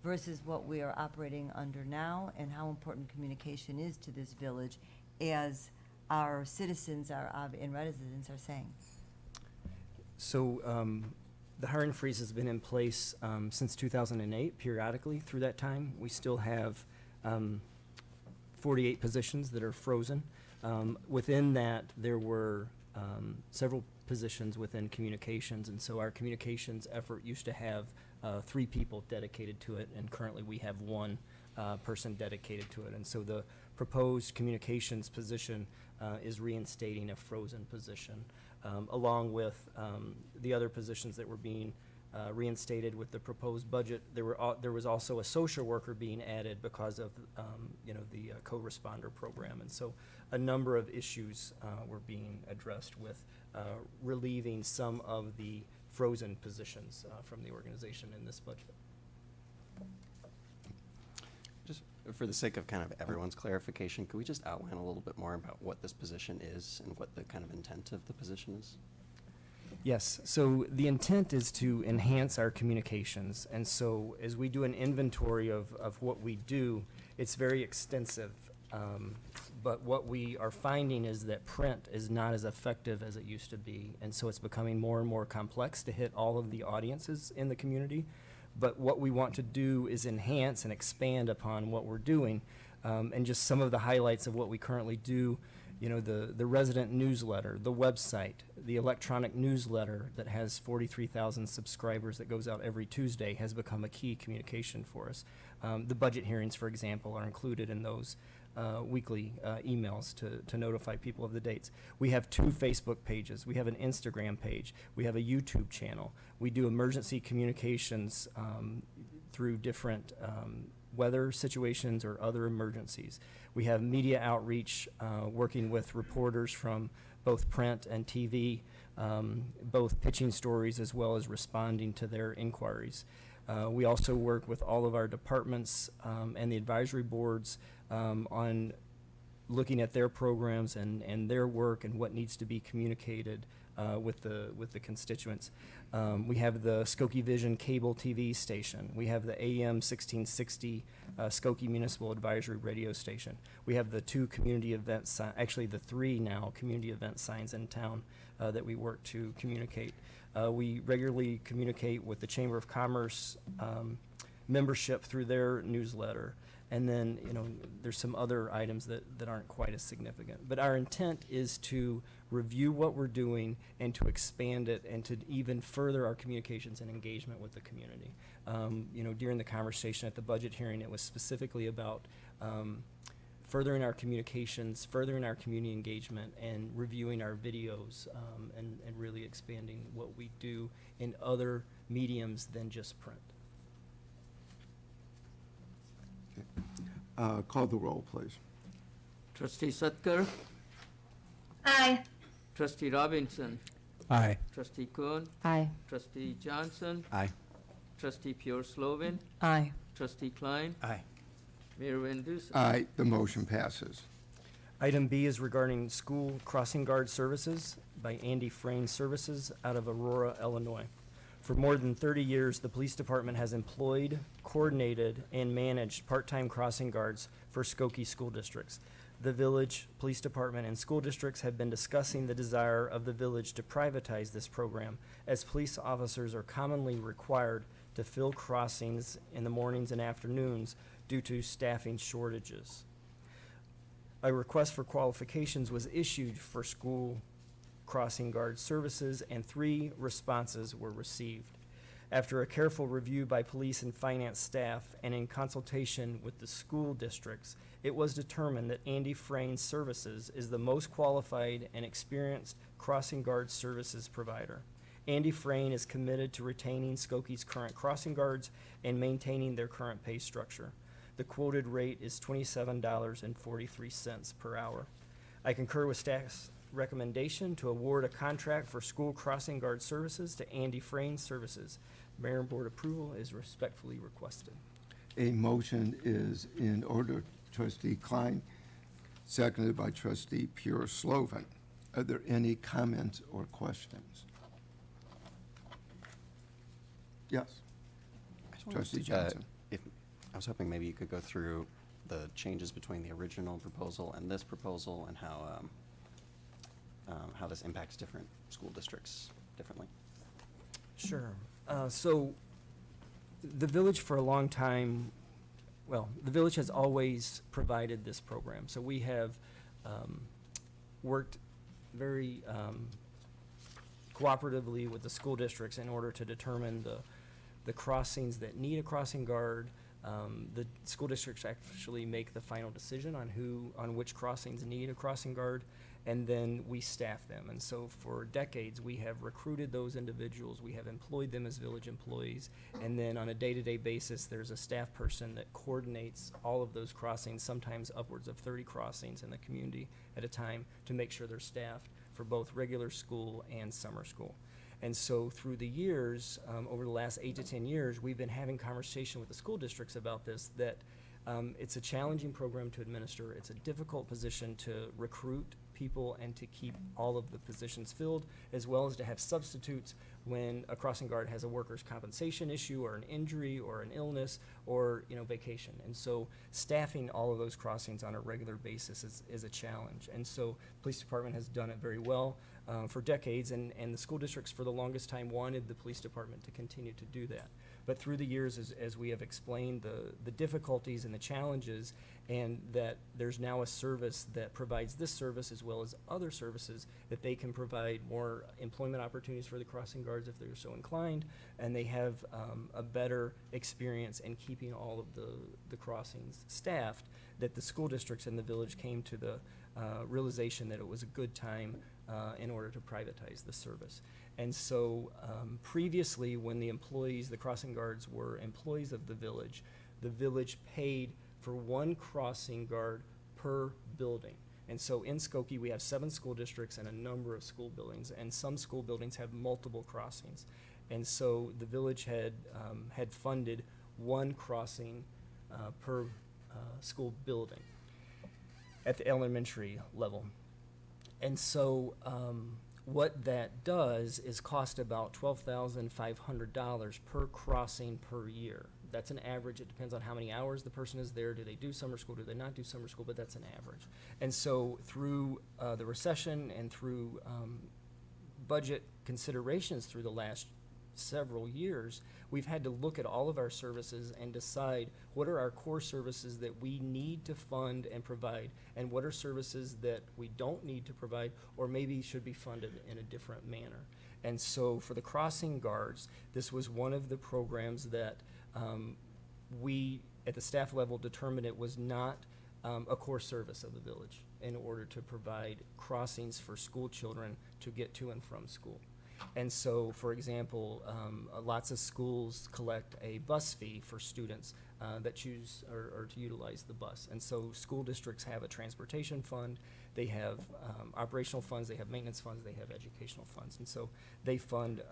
[SPEAKER 14] versus what we are operating under now, and how important communication is to this village, as our citizens and residents are saying.
[SPEAKER 9] So the hiring freeze has been in place since 2008, periodically through that time. We still have 48 positions that are frozen. Within that, there were several positions within communications, and so our communications effort used to have 3 people dedicated to it, and currently we have 1 person dedicated to it. And so the proposed communications position is reinstating a frozen position, along with the other positions that were being reinstated with the proposed budget. There was also a social worker being added because of the co-responder program, and so a number of issues were being addressed with relieving some of the frozen positions from the organization in this budget.
[SPEAKER 13] Just for the sake of kind of everyone's clarification, could we just outline a little bit more about what this position is and what the kind of intent of the position is?
[SPEAKER 9] Yes, so the intent is to enhance our communications, and so as we do an inventory of what we do, it's very extensive. But what we are finding is that print is not as effective as it used to be, and so it's becoming more and more complex to hit all of the audiences in the community. But what we want to do is enhance and expand upon what we're doing, and just some of the highlights of what we currently do. The resident newsletter, the website, the electronic newsletter that has 43,000 subscribers that goes out every Tuesday has become a key communication for us. The budget hearings, for example, are included in those weekly emails to notify people of the dates. We have 2 Facebook pages. We have an Instagram page. We have a YouTube channel. We do emergency communications through different weather situations or other emergencies. We have media outreach, working with reporters from both print and TV, both pitching stories as well as responding to their inquiries. We also work with all of our departments and the advisory boards on looking at their programs and their work and what needs to be communicated with the constituents. We have the Skokie Vision cable TV station. We have the AM 1660 Skokie Municipal Advisory radio station. We have the two community events, actually the three now community event signs in town that we work to communicate. We regularly communicate with the Chamber of Commerce membership through their newsletter. And then, there's some other items that aren't quite as significant. But our intent is to review what we're doing and to expand it and to even further our communications and engagement with the community. During the conversation at the budget hearing, it was specifically about furthering our communications, furthering our community engagement, and reviewing our videos, and really expanding what we do in other mediums than just print.
[SPEAKER 2] Call the roll, please.
[SPEAKER 4] Trustee Sutker,
[SPEAKER 5] Aye.
[SPEAKER 4] Trustee Robinson,
[SPEAKER 6] Aye.
[SPEAKER 4] Trustee Kuhn,
[SPEAKER 7] Aye.
[SPEAKER 4] Trustee Johnson,
[SPEAKER 13] Aye.
[SPEAKER 4] Trustee Pure Slovin,
[SPEAKER 14] Aye.
[SPEAKER 4] Trustee Klein,
[SPEAKER 9] Aye.
[SPEAKER 4] Mayor Van Dusen.
[SPEAKER 2] Aye, the motion passes.
[SPEAKER 9] Item B is regarding school crossing guard services by Andy Frayne Services out of Aurora, Illinois. For more than 30 years, the police department has employed, coordinated, and managed part-time crossing guards for Skokie school districts. The village, police department, and school districts have been discussing the desire of the village to privatize this program, as police officers are commonly required to fill crossings in the mornings and afternoons due to staffing shortages. A request for qualifications was issued for school crossing guard services, and 3 responses were received. After a careful review by police and finance staff and in consultation with the school districts, it was determined that Andy Frayne Services is the most qualified and experienced crossing guard services provider. Andy Frayne is committed to retaining Skokie's current crossing guards and maintaining their current pay structure. The quoted rate is $27.43 per hour. I concur with staff's recommendation to award a contract for school crossing guard services to Andy Frayne Services. Mayor and board approval is respectfully requested.
[SPEAKER 2] A motion is in order. Trustee Klein, seconded by Trustee Pure Slovan. Are there any comments or questions? Yes. Trustee Johnson.
[SPEAKER 13] I was hoping maybe you could go through the changes between the original proposal and this proposal and how this impacts different school districts differently.
[SPEAKER 9] Sure. So the village for a long time, the village has always provided this program. So we have worked very cooperatively with the school districts in order to determine the crossings that need a crossing guard. The school districts actually make the final decision on which crossings need a crossing guard, and then we staff them. And so for decades, we have recruited those individuals, we have employed them as village employees, and then on a day-to-day basis, there's a staff person that coordinates all of those crossings, sometimes upwards of 30 crossings in the community at a time, to make sure they're staffed for both regular school and summer school. And so through the years, over the last 8 to 10 years, we've been having conversation with the school districts about this, that it's a challenging program to administer. It's a difficult position to recruit people and to keep all of the positions filled, as well as to have substitutes when a crossing guard has a workers' compensation issue or an injury or an illness or vacation. And so staffing all of those crossings on a regular basis is a challenge. And so police department has done it very well for decades, and the school districts for the longest time wanted the police department to continue to do that. But through the years, as we have explained the difficulties and the challenges, and that there's now a service that provides this service as well as other services, that they can provide more employment opportunities for the crossing guards if they're so inclined, and they have a better experience in keeping all of the crossings staffed, that the school districts in the village came to the realization that it was a good time in order to privatize the service. And so previously, when the crossing guards were employees of the village paid for one crossing guard per building. And so in Skokie, we have 7 school districts and a number of school buildings, and some school buildings have multiple crossings. And so the village had funded one crossing per school building at the elementary level. And so what that does is cost about $12,500 per crossing per year. That's an average. It depends on how many hours the person is there. Do they do summer school? Do they not do summer school? But that's an average. And so through the recession and through budget considerations through the last several years, we've had to look at all of our services and decide what are our core services that we need to fund and provide, and what are services that we don't need to provide or maybe should be funded in a different manner. And so for the crossing guards, this was one of the programs that we at the staff level determined it was not a core service of the village in order to provide crossings for school children to get to and from school. And so, for example, lots of schools collect a bus fee for students that choose or to utilize the bus. And so school districts have a transportation fund, they have operational funds, they have maintenance funds, they have educational funds. And so they fund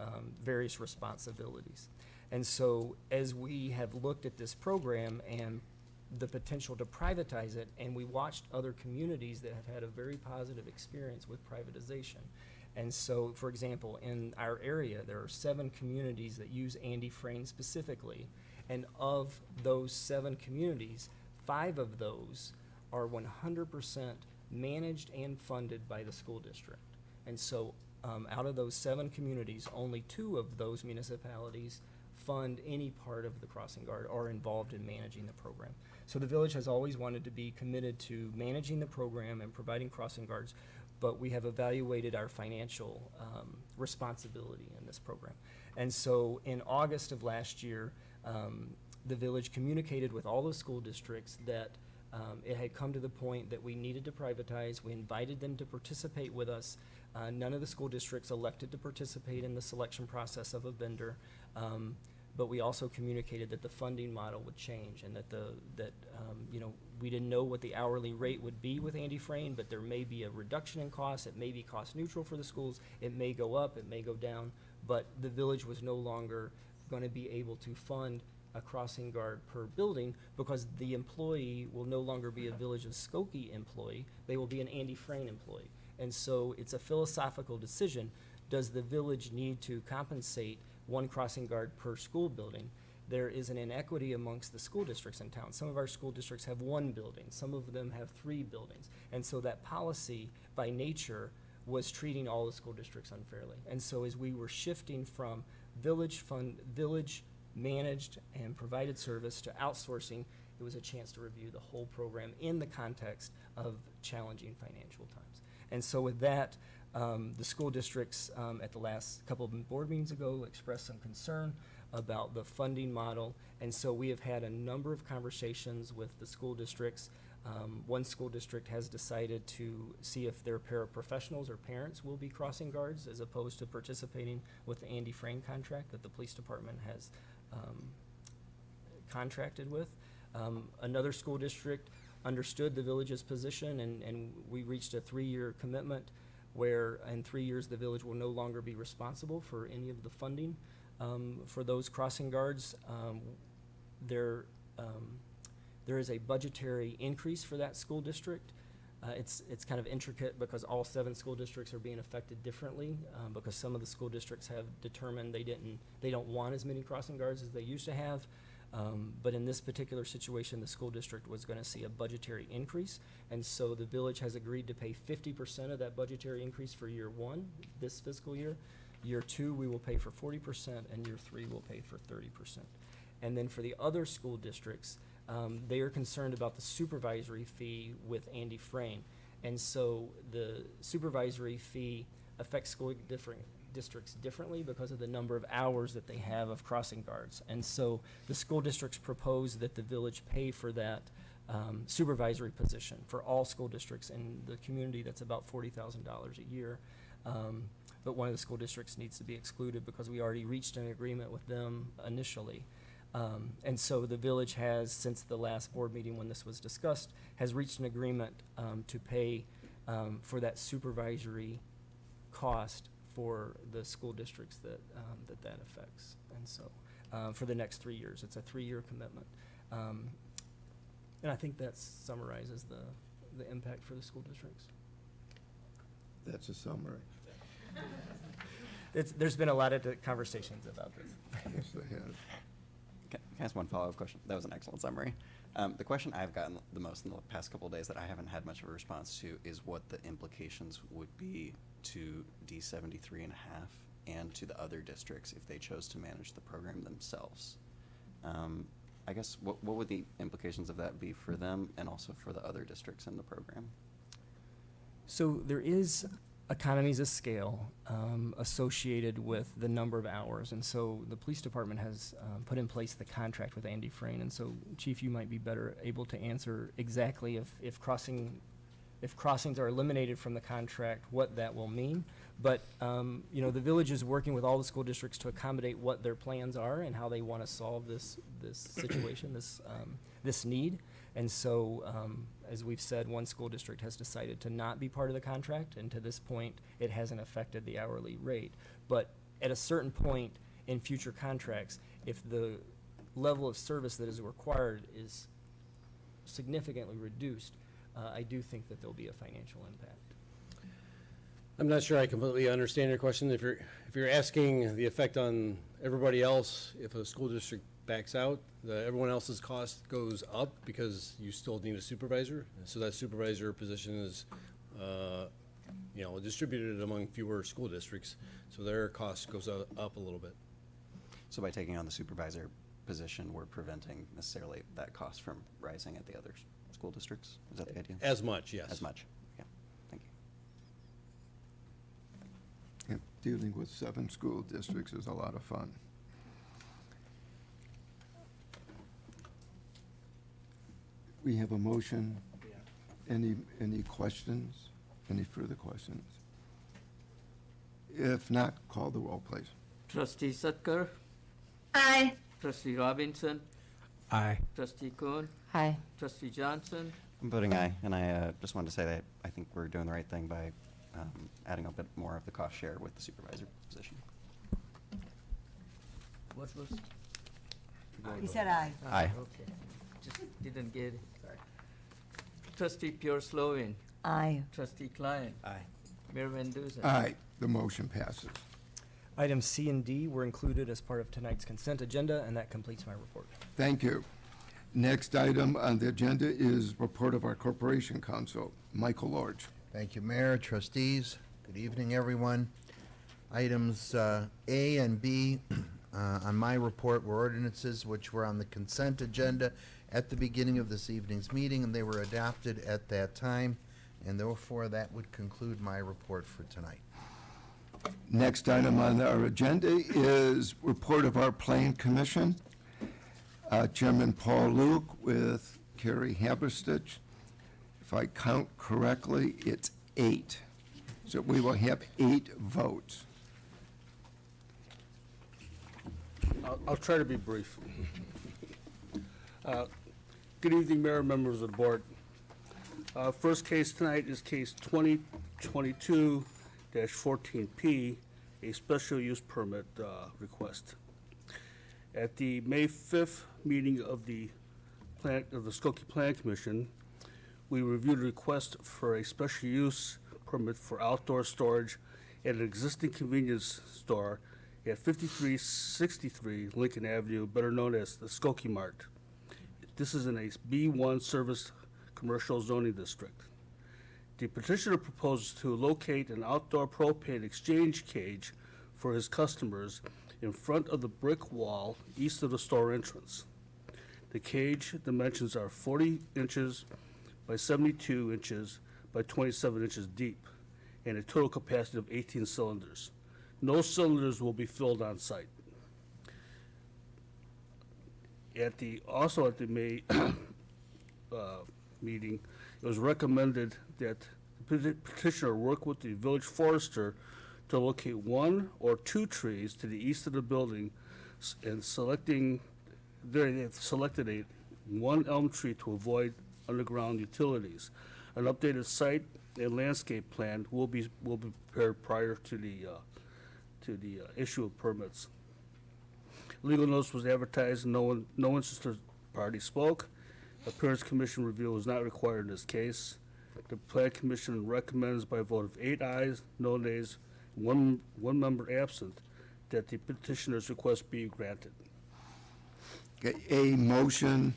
[SPEAKER 9] various responsibilities. And so as we have looked at this program and the potential to privatize it, and we watched other communities that have had a very positive experience with privatization. And so, for example, in our area, there are 7 communities that use Andy Frayne specifically. And of those 7 communities, 5 of those are 100% managed and funded by the school district. And so out of those 7 communities, only 2 of those municipalities fund any part of the crossing guard or are involved in managing the program. So the village has always wanted to be committed to managing the program and providing crossing guards, but we have evaluated our financial responsibility in this program. And so in August of last year, the village communicated with all the school districts that it had come to the point that we needed to privatize. We invited them to participate with us. None of the school districts elected to participate in the selection process of a vendor. But we also communicated that the funding model would change and that we didn't know what the hourly rate would be with Andy Frayne, but there may be a reduction in cost. It may be cost neutral for the schools. It may go up, it may go down, but the village was no longer going to be able to fund a crossing guard per building because the employee will no longer be a Village of Skokie employee. They will be an Andy Frayne employee. And so it's a philosophical decision. Does the village need to compensate one crossing guard per school building? There is an inequity amongst the school districts in town. Some of our school districts have 1 building. Some of them have 3 buildings. And so that policy, by nature, was treating all the school districts unfairly. And so as we were shifting from village managed and provided service to outsourcing, it was a chance to review the whole program in the context of challenging financial times. And so with that, the school districts at the last couple of board meetings ago expressed some concern about the funding model. And so we have had a number of conversations with the school districts. One school district has decided to see if their paraprofessionals or parents will be crossing guards as opposed to participating with the Andy Frayne contract that the police department has contracted with. Another school district understood the village's position, and we reached a 3-year commitment where in 3 years the village will no longer be responsible for any of the funding for those crossing guards. There is a budgetary increase for that school district. It's kind of intricate because all 7 school districts are being affected differently because some of the school districts have determined they don't want as many crossing guards as they used to have. But in this particular situation, the school district was going to see a budgetary increase. And so the village has agreed to pay 50% of that budgetary increase for year 1, this fiscal year. Year 2, we will pay for 40%, and year 3 will pay for 30%. And then for the other school districts, they are concerned about the supervisory fee with Andy Frayne. And so the supervisory fee affects school districts differently because of the number of hours that they have of crossing guards. And so the school districts propose that the village pay for that supervisory position for all school districts in the community. That's about $40,000 a year. But one of the school districts needs to be excluded because we already reached an agreement with them initially. And so the village has, since the last board meeting when this was discussed, has reached an agreement to pay for that supervisory cost for the school districts that that affects. And so, for the next 3 years, it's a 3-year commitment. And I think that summarizes the impact for the school districts.
[SPEAKER 2] That's a summary.
[SPEAKER 9] There's been a lot of conversations about this.
[SPEAKER 2] Yes, they have.
[SPEAKER 13] Can I ask one follow-up question? That was an excellent summary. The question I've gotten the most in the past couple of days that I haven't had much of a response to is what the implications would be to D73 and a half and to the other districts if they chose to manage the program themselves. I guess what would the implications of that be for them and also for the other districts in the program?
[SPEAKER 9] So there is economies of scale associated with the number of hours. And so the police department has put in place the contract with Andy Frayne. And so, Chief, you might be better able to answer exactly if crossings are eliminated from the contract, what that will mean. But, you know, the village is working with all the school districts to accommodate what their plans are and how they want to solve this situation, this need. And so, as we've said, one school district has decided to not be part of the contract, and to this point, it hasn't affected the hourly rate. But at a certain point in future contracts, if the level of service that is required is significantly reduced, I do think that there'll be a financial impact.
[SPEAKER 12] I'm not sure I completely understand your question. If you're asking the effect on everybody else, if a school district backs out, everyone else's cost goes up because you still need a supervisor. So that supervisor position is, you know, distributed among fewer school districts. So their cost goes up a little bit.
[SPEAKER 13] So by taking on the supervisor position, we're preventing necessarily that cost from rising at the other school districts? Is that the idea?
[SPEAKER 12] As much, yes.
[SPEAKER 13] As much, yeah. Thank you.
[SPEAKER 2] Yeah, dealing with 7 school districts is a lot of fun. We have a motion. Any questions? Any further questions? If not, call the roll, please.
[SPEAKER 4] Trustee Sutker,
[SPEAKER 5] Aye.
[SPEAKER 4] Trustee Robinson,
[SPEAKER 6] Aye.
[SPEAKER 4] Trustee Kuhn,
[SPEAKER 7] Aye.
[SPEAKER 4] Trustee Johnson,
[SPEAKER 13] I'm voting aye, and I just wanted to say that I think we're doing the right thing by adding a bit more of the cost share with the supervisor position.
[SPEAKER 4] what was?
[SPEAKER 14] He said aye.
[SPEAKER 13] Aye.
[SPEAKER 4] Okay, just didn't get it. Trustee Pure Slovin,
[SPEAKER 14] Aye.
[SPEAKER 4] Trustee Klein,
[SPEAKER 6] Aye.
[SPEAKER 4] Mayor Van Duzen.
[SPEAKER 2] Aye, the motion passes.
[SPEAKER 9] Items C and D were included as part of tonight's consent agenda, and that completes my report.
[SPEAKER 2] Thank you. Next item on the agenda is report of our Corporation Council. Michael Lorge.
[SPEAKER 3] Thank you, Mayor, trustees. Good evening, everyone. Items A and B on my report were ordinances which were on the consent agenda at the beginning of this evening's meeting, and they were adopted at that time, and therefore that would conclude my report for tonight.
[SPEAKER 2] Next item on our agenda is report of our Plan Commission. Chairman Paul Luke with Carrie Haberstich. If I count correctly, it's 8. So we will have 8 votes.
[SPEAKER 15] I'll try to be brief. Good evening, Mayor, members of the board. First case tonight is case 2022-14P, a special use permit request. At the May 5th meeting of the Skokie Plan Commission, we reviewed a request for a special use permit for outdoor storage at an existing convenience store at 5363 Lincoln Avenue, better known as the Skokie Mart. This is in a B1 service commercial zoning district. The petitioner proposes to locate an outdoor propane exchange cage for his customers in front of the brick wall east of the store entrance. The cage dimensions are 40 inches by 72 inches by 27 inches deep, and a total capacity of 18 cylinders. No cylinders will be filled on site. Also at the May meeting, it was recommended that the petitioner work with the village forester to locate 1 or 2 trees to the east of the building, and they have selected one elm tree to avoid underground utilities. An updated site and landscape plan will be prepared prior to the to the issue of permits. Legal notice was advertised, and no interested party spoke. Appearance commission review was not required in this case. The plan commission recommends by a vote of 8 ayes, no nays, one member absent, that the petitioner's request be granted.
[SPEAKER 2] Okay, a motion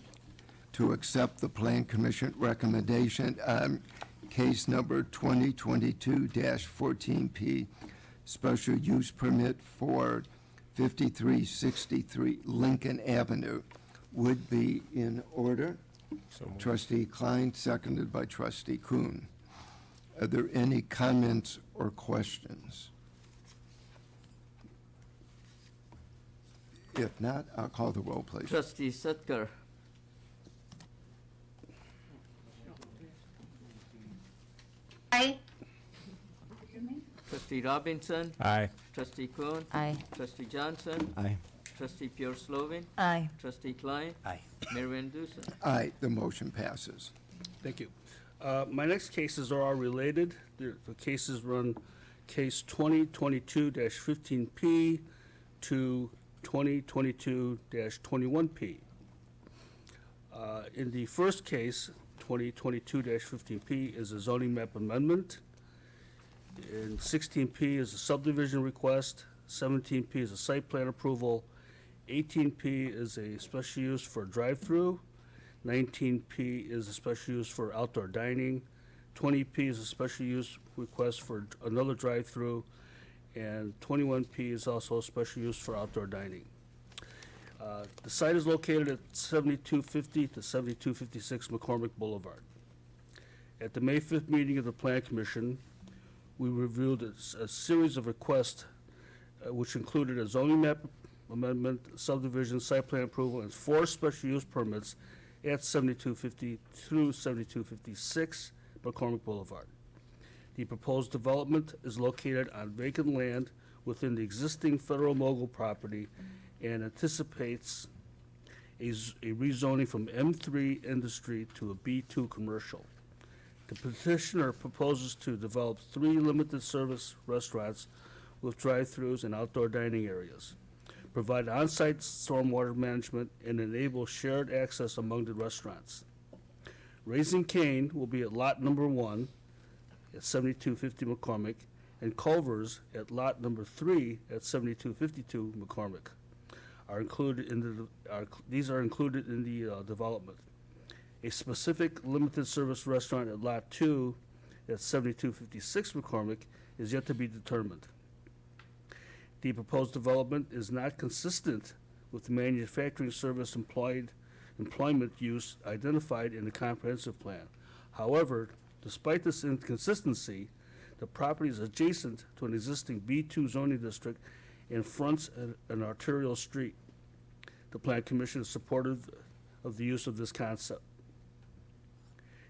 [SPEAKER 2] to accept the Plan Commission recommendation on case number 2022-14P, special use permit for 5363 Lincoln Avenue would be in order. Trustee Klein, seconded by Trustee Kuhn. Are there any comments or questions? If not, I'll call the roll, please.
[SPEAKER 4] Trustee Sitker.
[SPEAKER 5] Aye.
[SPEAKER 4] Trustee Robinson.
[SPEAKER 6] Aye.
[SPEAKER 4] Trustee Kuhn.
[SPEAKER 7] Aye.
[SPEAKER 4] Trustee Johnson.
[SPEAKER 13] Aye.
[SPEAKER 4] Trustee Pure Slovin.
[SPEAKER 14] Aye.
[SPEAKER 4] Trustee Klein.
[SPEAKER 13] Aye.
[SPEAKER 4] Mayor Van Dusen.
[SPEAKER 2] Aye, the motion passes.
[SPEAKER 15] Thank you. My next cases are all related. The cases run case 2022-15P to 2022-21P. In the first case, 2022-15P is a zoning map amendment. And 16P is a subdivision request. 17P is a site plan approval. 18P is a special use for drive-through. 19P is a special use for outdoor dining. 20P is a special use request for another drive-through. And 21P is also a special use for outdoor dining. The site is located at 7250 to 7256 McCormick Boulevard. At the May 5th meeting of the Plan Commission, we reviewed a series of requests which included a zoning map amendment, subdivision, site plan approval, and 4 special use permits at 7250 through 7256 McCormick Boulevard. The proposed development is located on vacant land within the existing federal mogul property and anticipates a rezoning from M3 industry to a B2 commercial. The petitioner proposes to develop 3 limited service restaurants with drive-throughs and outdoor dining areas, provide on-site stormwater management, and enable shared access among the restaurants. Raising Cane will be at lot number 1 at 7250 McCormick, and Culver's at lot number 3 at 7252 McCormick. These are included in the development. A specific limited service restaurant at lot 2 at 7256 McCormick is yet to be determined. The proposed development is not consistent with the manufacturing service employment use identified in the comprehensive plan. However, despite this inconsistency, the property is adjacent to an existing B2 zoning district and fronts an arterial street. The Plan Commission is supportive of the use of this concept.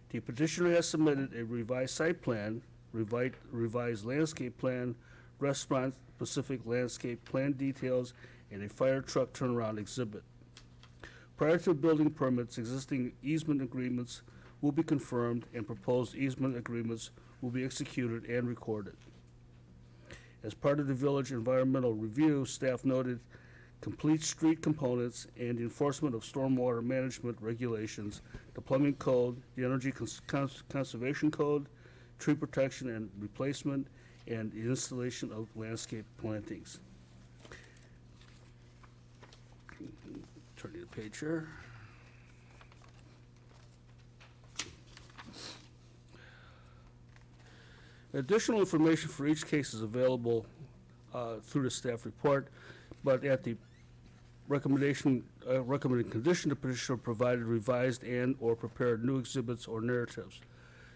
[SPEAKER 15] The petitioner has submitted a revised site plan, revised landscape plan, restaurant-specific landscape plan details, and a fire truck turnaround exhibit. Prior to building permits, existing easement agreements will be confirmed and proposed easement agreements will be executed and recorded. As part of the village environmental review, staff noted complete street components and enforcement of stormwater management regulations, the plumbing code, the energy conservation code, tree protection and replacement, and the installation of landscape plantings. Turning the page here. Additional information for each case is available through the staff report, but at the recommended condition, the petitioner provided revised and/or prepared new exhibits or narratives.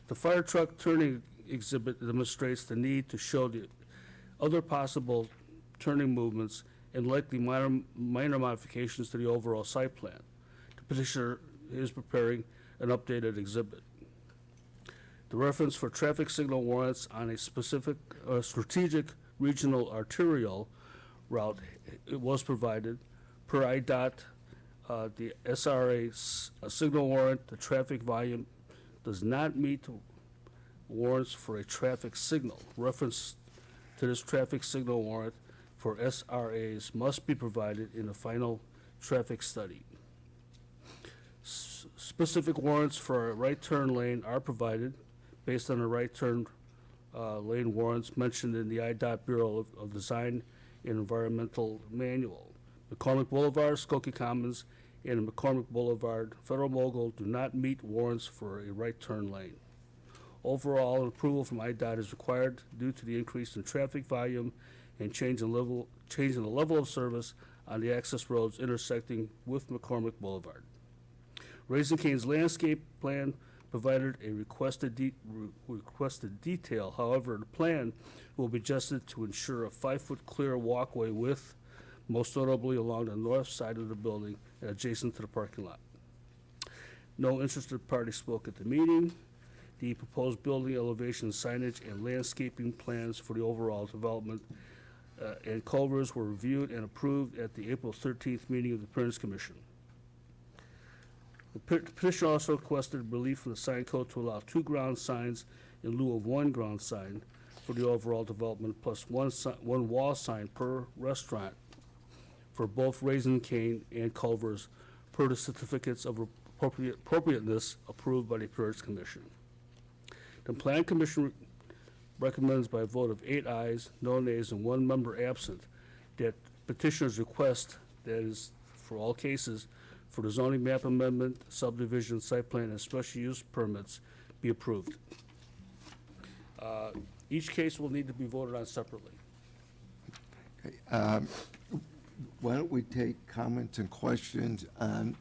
[SPEAKER 15] The fire truck turning exhibit demonstrates the need to show the other possible turning movements and likely minor modifications to the overall site plan. The petitioner is preparing an updated exhibit. The reference for traffic signal warrants on a specific strategic regional arterial route it was provided. Per IDOT, the SRA signal warrant, the traffic volume does not meet warrants for a traffic signal. Reference to this traffic signal warrant for SRAs must be provided in the final traffic study. Specific warrants for a right turn lane are provided based on the right turn lane warrants mentioned in the IDOT Bureau of Design and Environmental Manual. McCormick Boulevard, Skokie Commons, and McCormick Boulevard, Federal Mogul do not meet warrants for a right turn lane. Overall, an approval from IDOT is required due to the increase in traffic volume and change in the level of service on the access roads intersecting with McCormick Boulevard. Raising Cane's landscape plan provided a requested detail. However, the plan will be adjusted to ensure a 5-foot clear walkway width, most notably along the north side of the building and adjacent to the parking lot. No interested party spoke at the meeting. The proposed building elevation signage and landscaping plans for the overall development and culverts were reviewed and approved at the April 13th meeting of the Appearance Commission. The petitioner also requested relief from the sign code to allow 2 ground signs in lieu of 1 ground sign for the overall development, plus one wall sign per restaurant for both Raising Cane and Culver's per the certificates of appropriateness approved by the Appearance Commission. The Plan Commission recommends by a vote of 8 ayes, no nays, and 1 member absent that petitioner's request, that is for all cases, for the zoning map amendment, subdivision, site plan, and special use permits be approved. Each case will need to be voted on separately.
[SPEAKER 2] Okay, why don't we take comments and questions on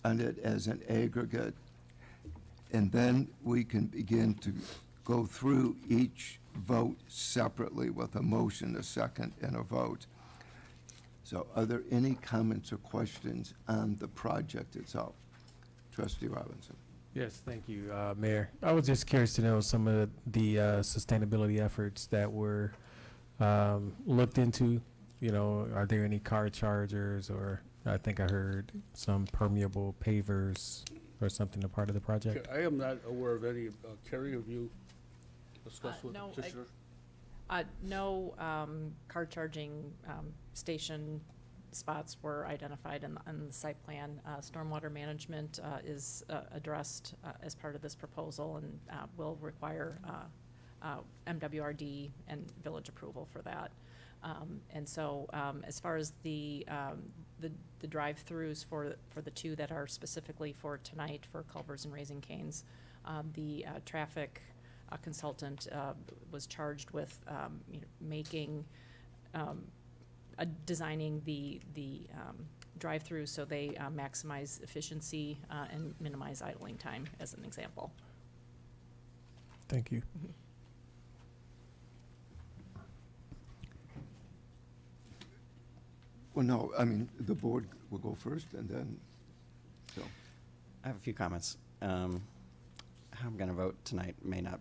[SPEAKER 2] it as an aggregate, and then we can begin to go through each vote separately with a motion, a second, and a vote. So are there any comments or questions on the project itself? Trustee Robinson.
[SPEAKER 6] Yes, thank you, Mayor. I was just curious to know some of the sustainability efforts that were looked into. You know, are there any car chargers, or I think I heard some permeable pavers or something a part of the project?
[SPEAKER 15] I am not aware of any. Carrie, have you discussed with the
[SPEAKER 16] no,
[SPEAKER 15] petitioner?
[SPEAKER 16] No car charging station spots were identified in the site plan. Stormwater management is addressed as part of this proposal and will require MWRD and village approval for that. And so as far as the drive-throughs for the 2 that are specifically for tonight for Culvers and Raising Canes, the traffic consultant was charged with making, designing the drive-throughs so they maximize efficiency and minimize idling time, as an example.
[SPEAKER 6] Thank you.
[SPEAKER 2] Well, no, I mean, the board will go first, and then, so.
[SPEAKER 13] I have a few comments. How I'm going to vote tonight may not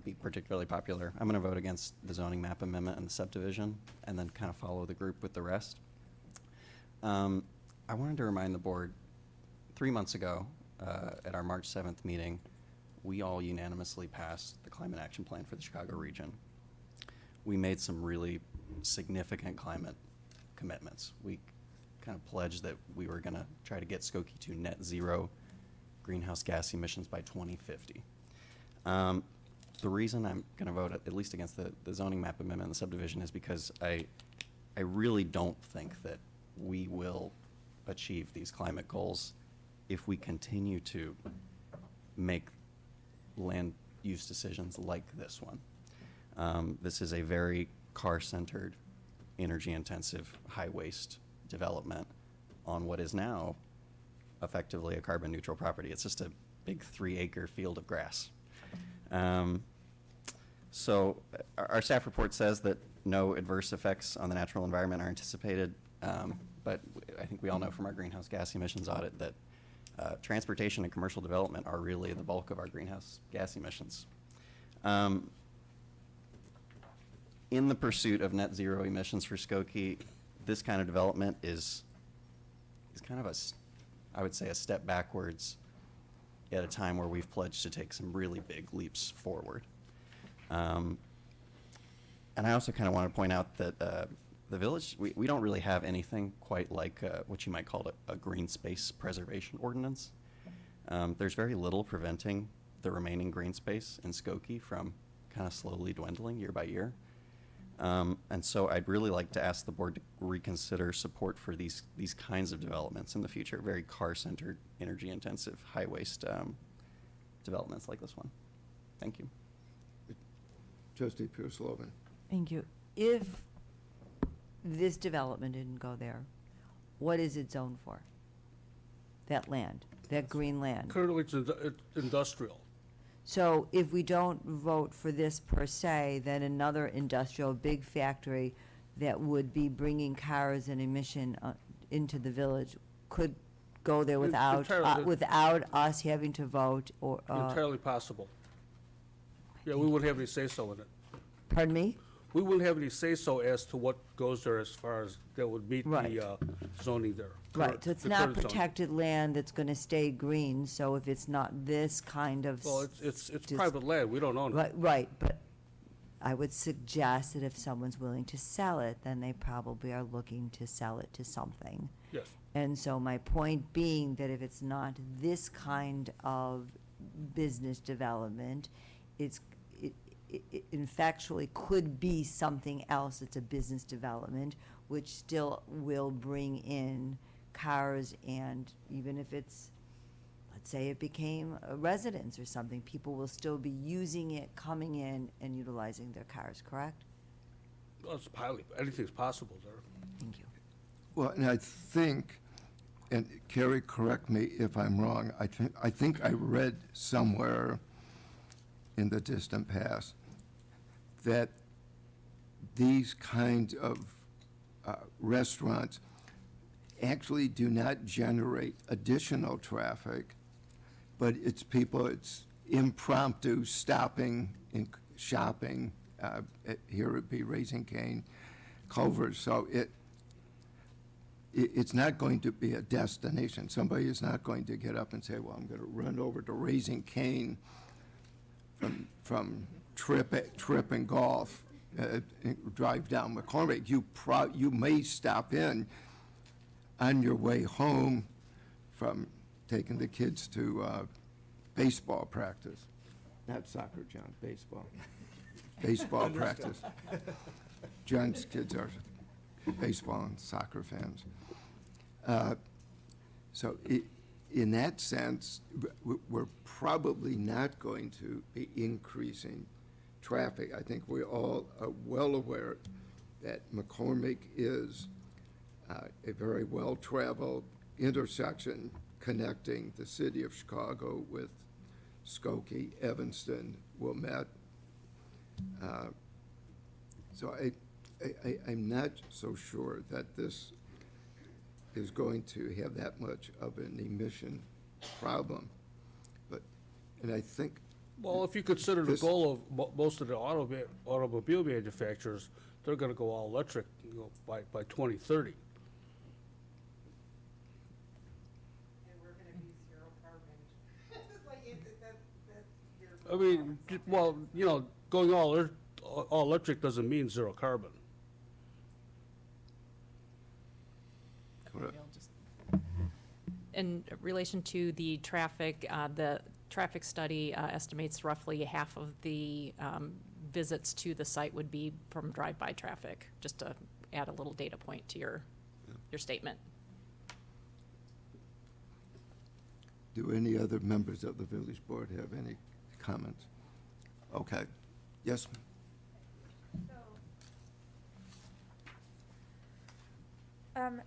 [SPEAKER 13] be particularly popular. I'm going to vote against the zoning map amendment and the subdivision, and then kind of follow the group with the rest. I wanted to remind the board, 3 months ago, at our March 7th meeting, we all unanimously passed the climate action plan for the Chicago region. We made some really significant climate commitments. We kind of pledged that we were going to try to get Skokie to net zero greenhouse gas emissions by 2050. The reason I'm going to vote at least against the zoning map amendment and the subdivision is because I really don't think that we will achieve these climate goals if we continue to make land use decisions like this one. This is a very car-centered, energy-intensive, high-waste development on what is now effectively a carbon-neutral property. It's just a big 3-acre field of grass. So our staff report says that no adverse effects on the natural environment are anticipated, but I think we all know from our greenhouse gas emissions audit that transportation and commercial development are really the bulk of our greenhouse gas emissions. In the pursuit of net zero emissions for Skokie, this kind of development is kind of I would say a step backwards at a time where we've pledged to take some really big leaps forward. And I also kind of want to point out that the village, we don't really have anything quite like what you might call a green space preservation ordinance. There's very little preventing the remaining green space in Skokie from kind of slowly dwindling year by year. And so I'd really like to ask the board to reconsider support for these kinds of developments in the future, very car-centered, energy-intensive, high-waste developments like this one. Thank you.
[SPEAKER 2] Trustee Pierce-Lovan.
[SPEAKER 14] Thank you. If this development didn't go there, what is it zoned for? That land, that green land?
[SPEAKER 15] Currently, it's industrial.
[SPEAKER 14] So if we don't vote for this per se, then another industrial big factory that would be bringing cars and emission into the village could go there without, without us having to vote or.
[SPEAKER 15] Entirely possible. Yeah, we wouldn't have any say-so in it.
[SPEAKER 14] Pardon me?
[SPEAKER 15] We wouldn't have any say-so as to what goes there as far as that would meet
[SPEAKER 14] Right.
[SPEAKER 15] the zoning there.
[SPEAKER 14] Right, so it's
[SPEAKER 15] The
[SPEAKER 14] not
[SPEAKER 15] current zoning.
[SPEAKER 14] protected land that's gonna stay green, so if it's not this kind of.
[SPEAKER 15] Well, it's
[SPEAKER 14] just-
[SPEAKER 15] private land, we don't own it.
[SPEAKER 14] Right, but I would suggest that if someone's willing to sell it, then they probably are looking to sell it to something.
[SPEAKER 15] Yes.
[SPEAKER 14] And so my point being that if it's not this kind of business development, it factually could be something else that's a business development, which still will bring in cars, and even if it's, let's say it became a residence or something, people will still be using it, coming in and utilizing their cars, correct?
[SPEAKER 15] Well, it's highly, anything's possible there.
[SPEAKER 14] Thank you.
[SPEAKER 2] Well, and I think, and Carrie, correct me if I'm wrong, I think I read somewhere in the distant past that these kinds of restaurants actually do not generate additional traffic, but it's impromptu stopping and shopping. Here it would be Raising Cane, Culver's. So it's not going to be a destination. Somebody is not going to get up and say, well, I'm going to run over to Raising Cane from Trip and Golf, drive down McCormick. You may stop in on your way home from taking the kids to baseball practice. Not soccer, John, baseball. Baseball practice. John's kids are baseball and soccer fans. So in that sense, we're probably not going to be increasing traffic. I think we all are well aware that McCormick is a very well-traveled intersection connecting the city of Chicago with Skokie, Evanston, Wilmette. So I'm not so sure that this is going to have that much of an emission problem. And I think.
[SPEAKER 15] Well, if you consider the
[SPEAKER 2] this-
[SPEAKER 15] goal of most of the automobile manufacturers, they're gonna go all electric, by 2030.
[SPEAKER 11] And we're gonna be zero carbon. Like,
[SPEAKER 15] I mean, well, going all electric doesn't mean zero carbon.
[SPEAKER 2] Correct.
[SPEAKER 16] In relation to the traffic study estimates roughly half of the visits to the site would be from drive-by traffic, just to add a little data point to your statement.
[SPEAKER 2] Do any other members of the village board have any comments? Okay. Yes?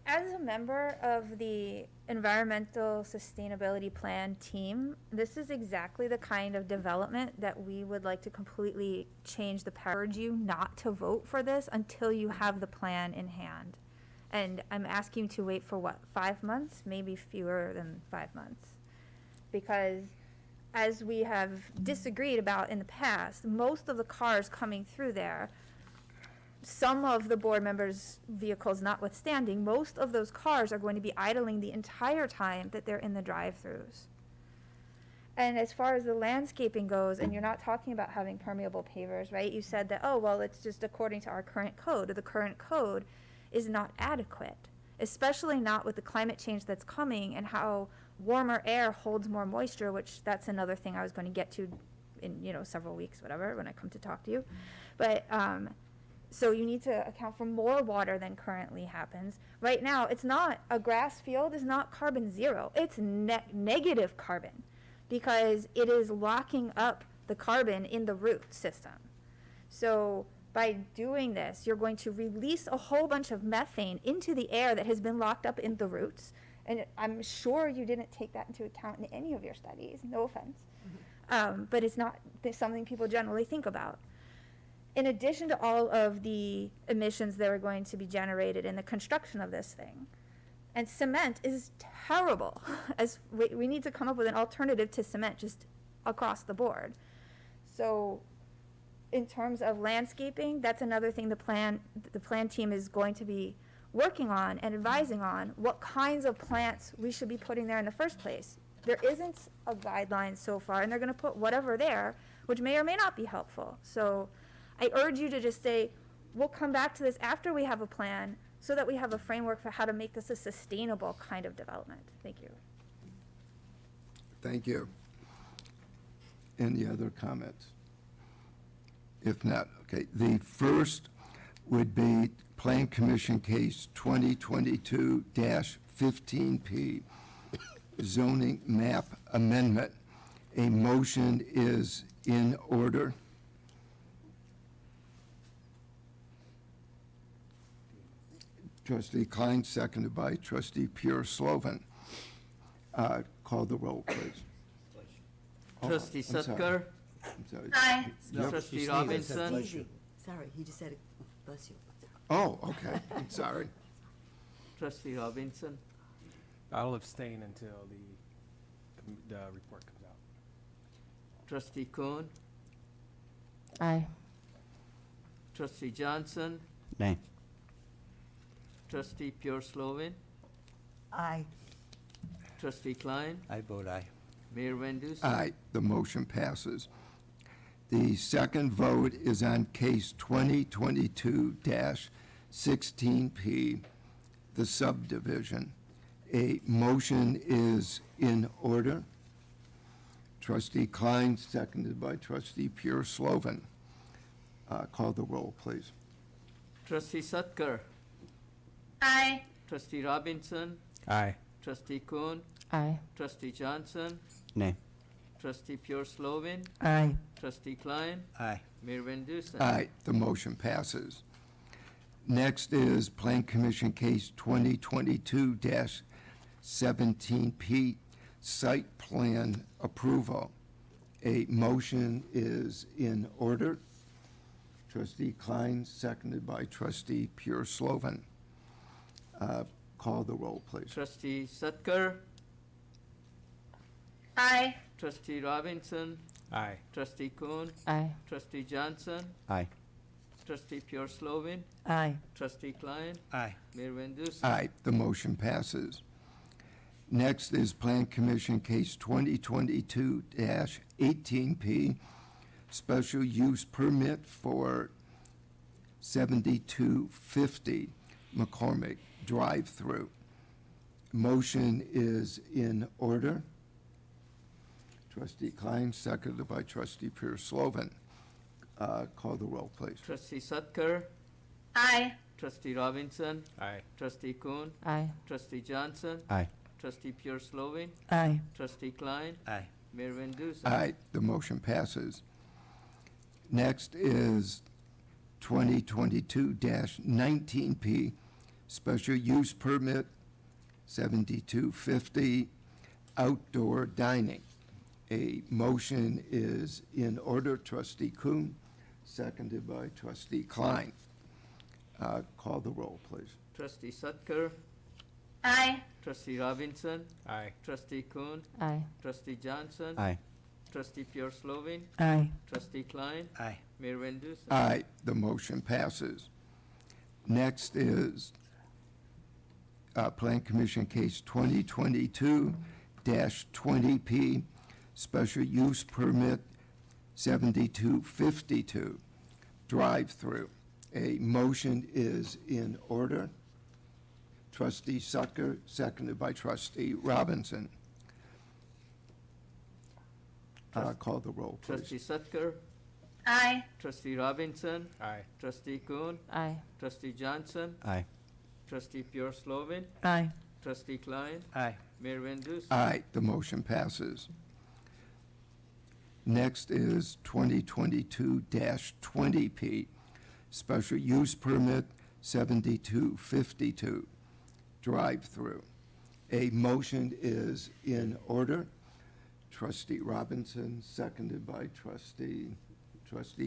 [SPEAKER 17] As a member of the Environmental Sustainability Plan team, this is exactly the kind of development that we would like to completely change the power. I urge you not to vote for this until you have the plan in hand. And I'm asking you to wait for what, 5 months? Maybe fewer than 5 months. Because as we have disagreed about in the past, most of the cars coming through there, some of the board members' vehicles notwithstanding, most of those cars are going to be idling the entire time that they're in the drive-throughs. And as far as the landscaping goes, and you're not talking about having permeable pavers, right? You said that, oh, well, it's just according to our current code. The current code is not adequate, especially not with the climate change that's coming and how warmer air holds more moisture, which that's another thing I was going to get to in, several weeks, whatever, when I come to talk to you. But, so you need to account for more water than currently happens. Right now, it's not, a grass field is not carbon zero. It's negative carbon, because it is locking up the carbon in the root system. So by doing this, you're going to release a whole bunch of methane into the air that has been locked up in the roots. And I'm sure you didn't take that into account in any of your studies, no offense. But it's not something people generally think about. In addition to all of the emissions that are going to be generated in the construction of this thing, and cement is terrible. As we need to come up with an alternative to cement just across the board. So in terms of landscaping, that's another thing the plan team is going to be working on and advising on, what kinds of plants we should be putting there in the first place. There isn't a guideline so far, and they're going to put whatever there, which may or may not be helpful. So I urge you to just say, we'll come back to this after we have a plan, so that we have a framework for how to make this a sustainable kind of development. Thank you.
[SPEAKER 2] Thank you. Any other comments? If not, okay. The first would be Plan Commission Case 2022-15P, zoning map amendment. A motion is in order. Trustee Klein, seconded by Trustee Pure Slovan. Call the roll, please.
[SPEAKER 4] Trustee
[SPEAKER 2] I'm sorry.
[SPEAKER 4] Sutker,
[SPEAKER 5] Aye.
[SPEAKER 4] Trustee Robinson,
[SPEAKER 14] Sorry, he just said it. Bless you.
[SPEAKER 2] Oh, okay, I'm sorry.
[SPEAKER 4] Trustee Robinson,
[SPEAKER 6] I'll abstain until the report comes out.
[SPEAKER 4] Trustee Kuhn,
[SPEAKER 7] Aye.
[SPEAKER 4] Trustee Johnson,
[SPEAKER 13] Nay.
[SPEAKER 4] Trustee Pure Slovan,
[SPEAKER 14] Aye.
[SPEAKER 4] Trustee Klein,
[SPEAKER 9] I vote aye.
[SPEAKER 4] Mayor Van Dusen.
[SPEAKER 2] Aye, the motion passes. The second vote is on case 2022-16P, the subdivision. A motion is in order. Trustee Klein, seconded by Trustee Pure Slovan. Call the roll, please.
[SPEAKER 4] Trustee Sutker,
[SPEAKER 5] Aye.
[SPEAKER 4] Trustee Robinson,
[SPEAKER 6] Aye.
[SPEAKER 4] Trustee Kuhn,
[SPEAKER 7] Aye.
[SPEAKER 4] Trustee Johnson,
[SPEAKER 13] Nay.
[SPEAKER 4] Trustee Pure Slovan,
[SPEAKER 10] Aye.
[SPEAKER 4] Trustee Klein,
[SPEAKER 9] Aye.
[SPEAKER 4] Mayor Van Dusen.
[SPEAKER 2] Aye, the motion passes. Next is Plan Commission Case 2022-17P, Site Plan Approval. A motion is in order. Trustee Klein, seconded by Trustee Pure Slovan. Call the roll, please.
[SPEAKER 4] Trustee Sutker,
[SPEAKER 5] Aye.
[SPEAKER 4] Trustee Robinson,
[SPEAKER 6] Aye.
[SPEAKER 4] Trustee Kuhn,
[SPEAKER 7] Aye.
[SPEAKER 4] Trustee Johnson,
[SPEAKER 13] Aye.
[SPEAKER 4] Trustee Pure Slovan,
[SPEAKER 10] Aye.
[SPEAKER 4] Trustee Klein,
[SPEAKER 9] Aye.
[SPEAKER 4] Mayor Van Dusen.
[SPEAKER 2] Aye, the motion passes. Next is Plan Commission Case 2022-18P, Special Use Permit for 7250 McCormick Drive-Through. Motion is in order. Trustee Klein, seconded by Trustee Pure Slovan. Call the roll, please.
[SPEAKER 4] Trustee Sutker,
[SPEAKER 5] Aye.
[SPEAKER 4] Trustee Robinson,
[SPEAKER 6] Aye.
[SPEAKER 4] Trustee Kuhn,
[SPEAKER 7] Aye.
[SPEAKER 4] Trustee Johnson,
[SPEAKER 13] Aye.
[SPEAKER 4] Trustee Pure Slovan,
[SPEAKER 10] Aye.
[SPEAKER 4] Trustee Klein,
[SPEAKER 9] Aye.
[SPEAKER 4] Mayor Van Dusen.
[SPEAKER 2] Aye, the motion passes. Next is 2022-19P, Special Use Permit 7250, Outdoor Dining. A motion is in order. Trustee Kuhn, seconded by Trustee Klein. Call the roll, please.
[SPEAKER 4] Trustee Sutker,
[SPEAKER 5] Aye.
[SPEAKER 4] Trustee Robinson,
[SPEAKER 6] Aye.
[SPEAKER 4] Trustee Kuhn,
[SPEAKER 7] Aye.
[SPEAKER 4] Trustee Johnson,
[SPEAKER 13] Aye.
[SPEAKER 4] Trustee Pure Slovan,
[SPEAKER 10] Aye.
[SPEAKER 4] Trustee Klein,
[SPEAKER 9] Aye.
[SPEAKER 4] Mayor Van Dusen.
[SPEAKER 2] Aye, the motion passes. Next is Plan Commission Case 2022-20P, Special Use Permit 7252, drive-through. A motion is in order. Trustee Sucker, seconded by Trustee Robinson. Call the roll, please.
[SPEAKER 4] Trustee Sutker,
[SPEAKER 5] Aye.
[SPEAKER 4] Trustee Robinson,
[SPEAKER 12] Aye.
[SPEAKER 4] Trustee Kuhn,
[SPEAKER 7] Aye.
[SPEAKER 4] Trustee Johnson,
[SPEAKER 13] Aye.
[SPEAKER 4] Trustee Pure Slovin,
[SPEAKER 14] Aye.
[SPEAKER 4] Trustee Klein,
[SPEAKER 9] Aye.
[SPEAKER 4] Mayor Van Dusen.
[SPEAKER 2] Aye, the motion passes. Next is 2022-20P, Special Use Permit 7252, drive-through. A motion is in order. Trustee Robinson, seconded by Trustee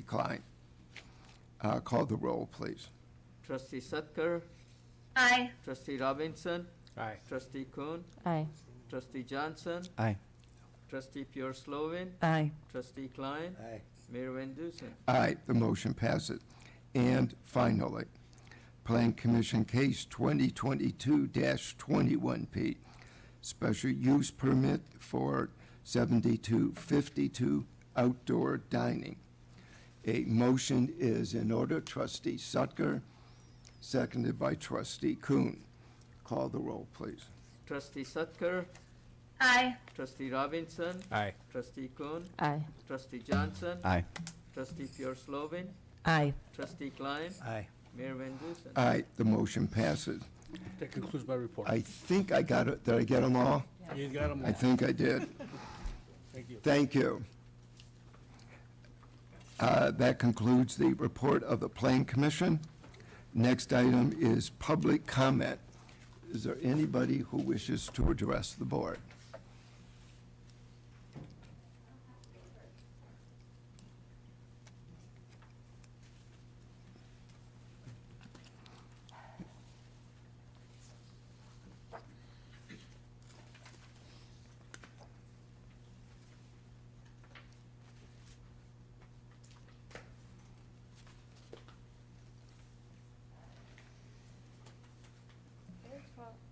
[SPEAKER 2] Klein. Call the roll, please.
[SPEAKER 4] Trustee Sutker,
[SPEAKER 5] Aye.
[SPEAKER 4] Trustee Robinson,
[SPEAKER 12] Aye.
[SPEAKER 4] Trustee Kuhn,
[SPEAKER 7] Aye.
[SPEAKER 4] Trustee Johnson,
[SPEAKER 13] Aye.
[SPEAKER 4] Trustee Pure Slovin,
[SPEAKER 14] Aye.
[SPEAKER 4] Trustee Klein,
[SPEAKER 12] Aye.
[SPEAKER 4] Mayor Van Dusen.
[SPEAKER 2] Aye, the motion passes. And finally, Plan Commission Case 2022-21P, Special Use Permit for 7252 Outdoor Dining. A motion is in order. Trustee Sutker, seconded by Trustee Kuhn. Call the roll, please.
[SPEAKER 4] Trustee Sutker,
[SPEAKER 5] Aye.
[SPEAKER 4] Trustee Robinson,
[SPEAKER 12] Aye.
[SPEAKER 4] Trustee Kuhn,
[SPEAKER 7] Aye.
[SPEAKER 4] Trustee Johnson,
[SPEAKER 13] Aye.
[SPEAKER 4] Trustee Pure Slovin,
[SPEAKER 14] Aye.
[SPEAKER 4] Trustee Klein,
[SPEAKER 9] Aye.
[SPEAKER 4] Mayor Van Dusen.
[SPEAKER 2] Aye, the motion passes.
[SPEAKER 15] That concludes my report.
[SPEAKER 2] I think I got it. Did I get them all?
[SPEAKER 15] You got them
[SPEAKER 2] I think I did.
[SPEAKER 15] Thank you.
[SPEAKER 2] Thank you. That concludes the report of the Plan Commission. Next item is public comment. Is there anybody who wishes to address the board?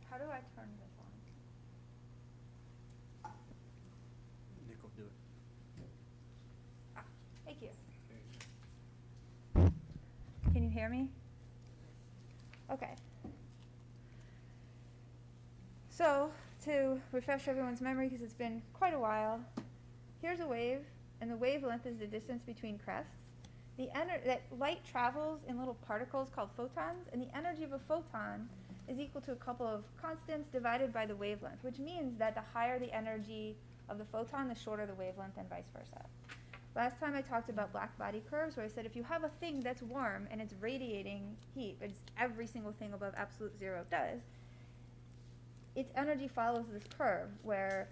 [SPEAKER 17] How do I turn this on?
[SPEAKER 9] Nick will do it.
[SPEAKER 17] Thank you. Can you hear me? Okay. So, to refresh everyone's memory, because it's been quite a while, here's a wave, and the wavelength is the distance between crests. That light travels in little particles called photons, and the energy of a photon is equal to a couple of constants divided by the wavelength, which means that the higher the energy of the photon, the shorter the wavelength, and vice versa. Last time I talked about black body curves, where I said if you have a thing that's warm and it's radiating heat, it's every single thing above absolute zero does, its energy follows this curve, where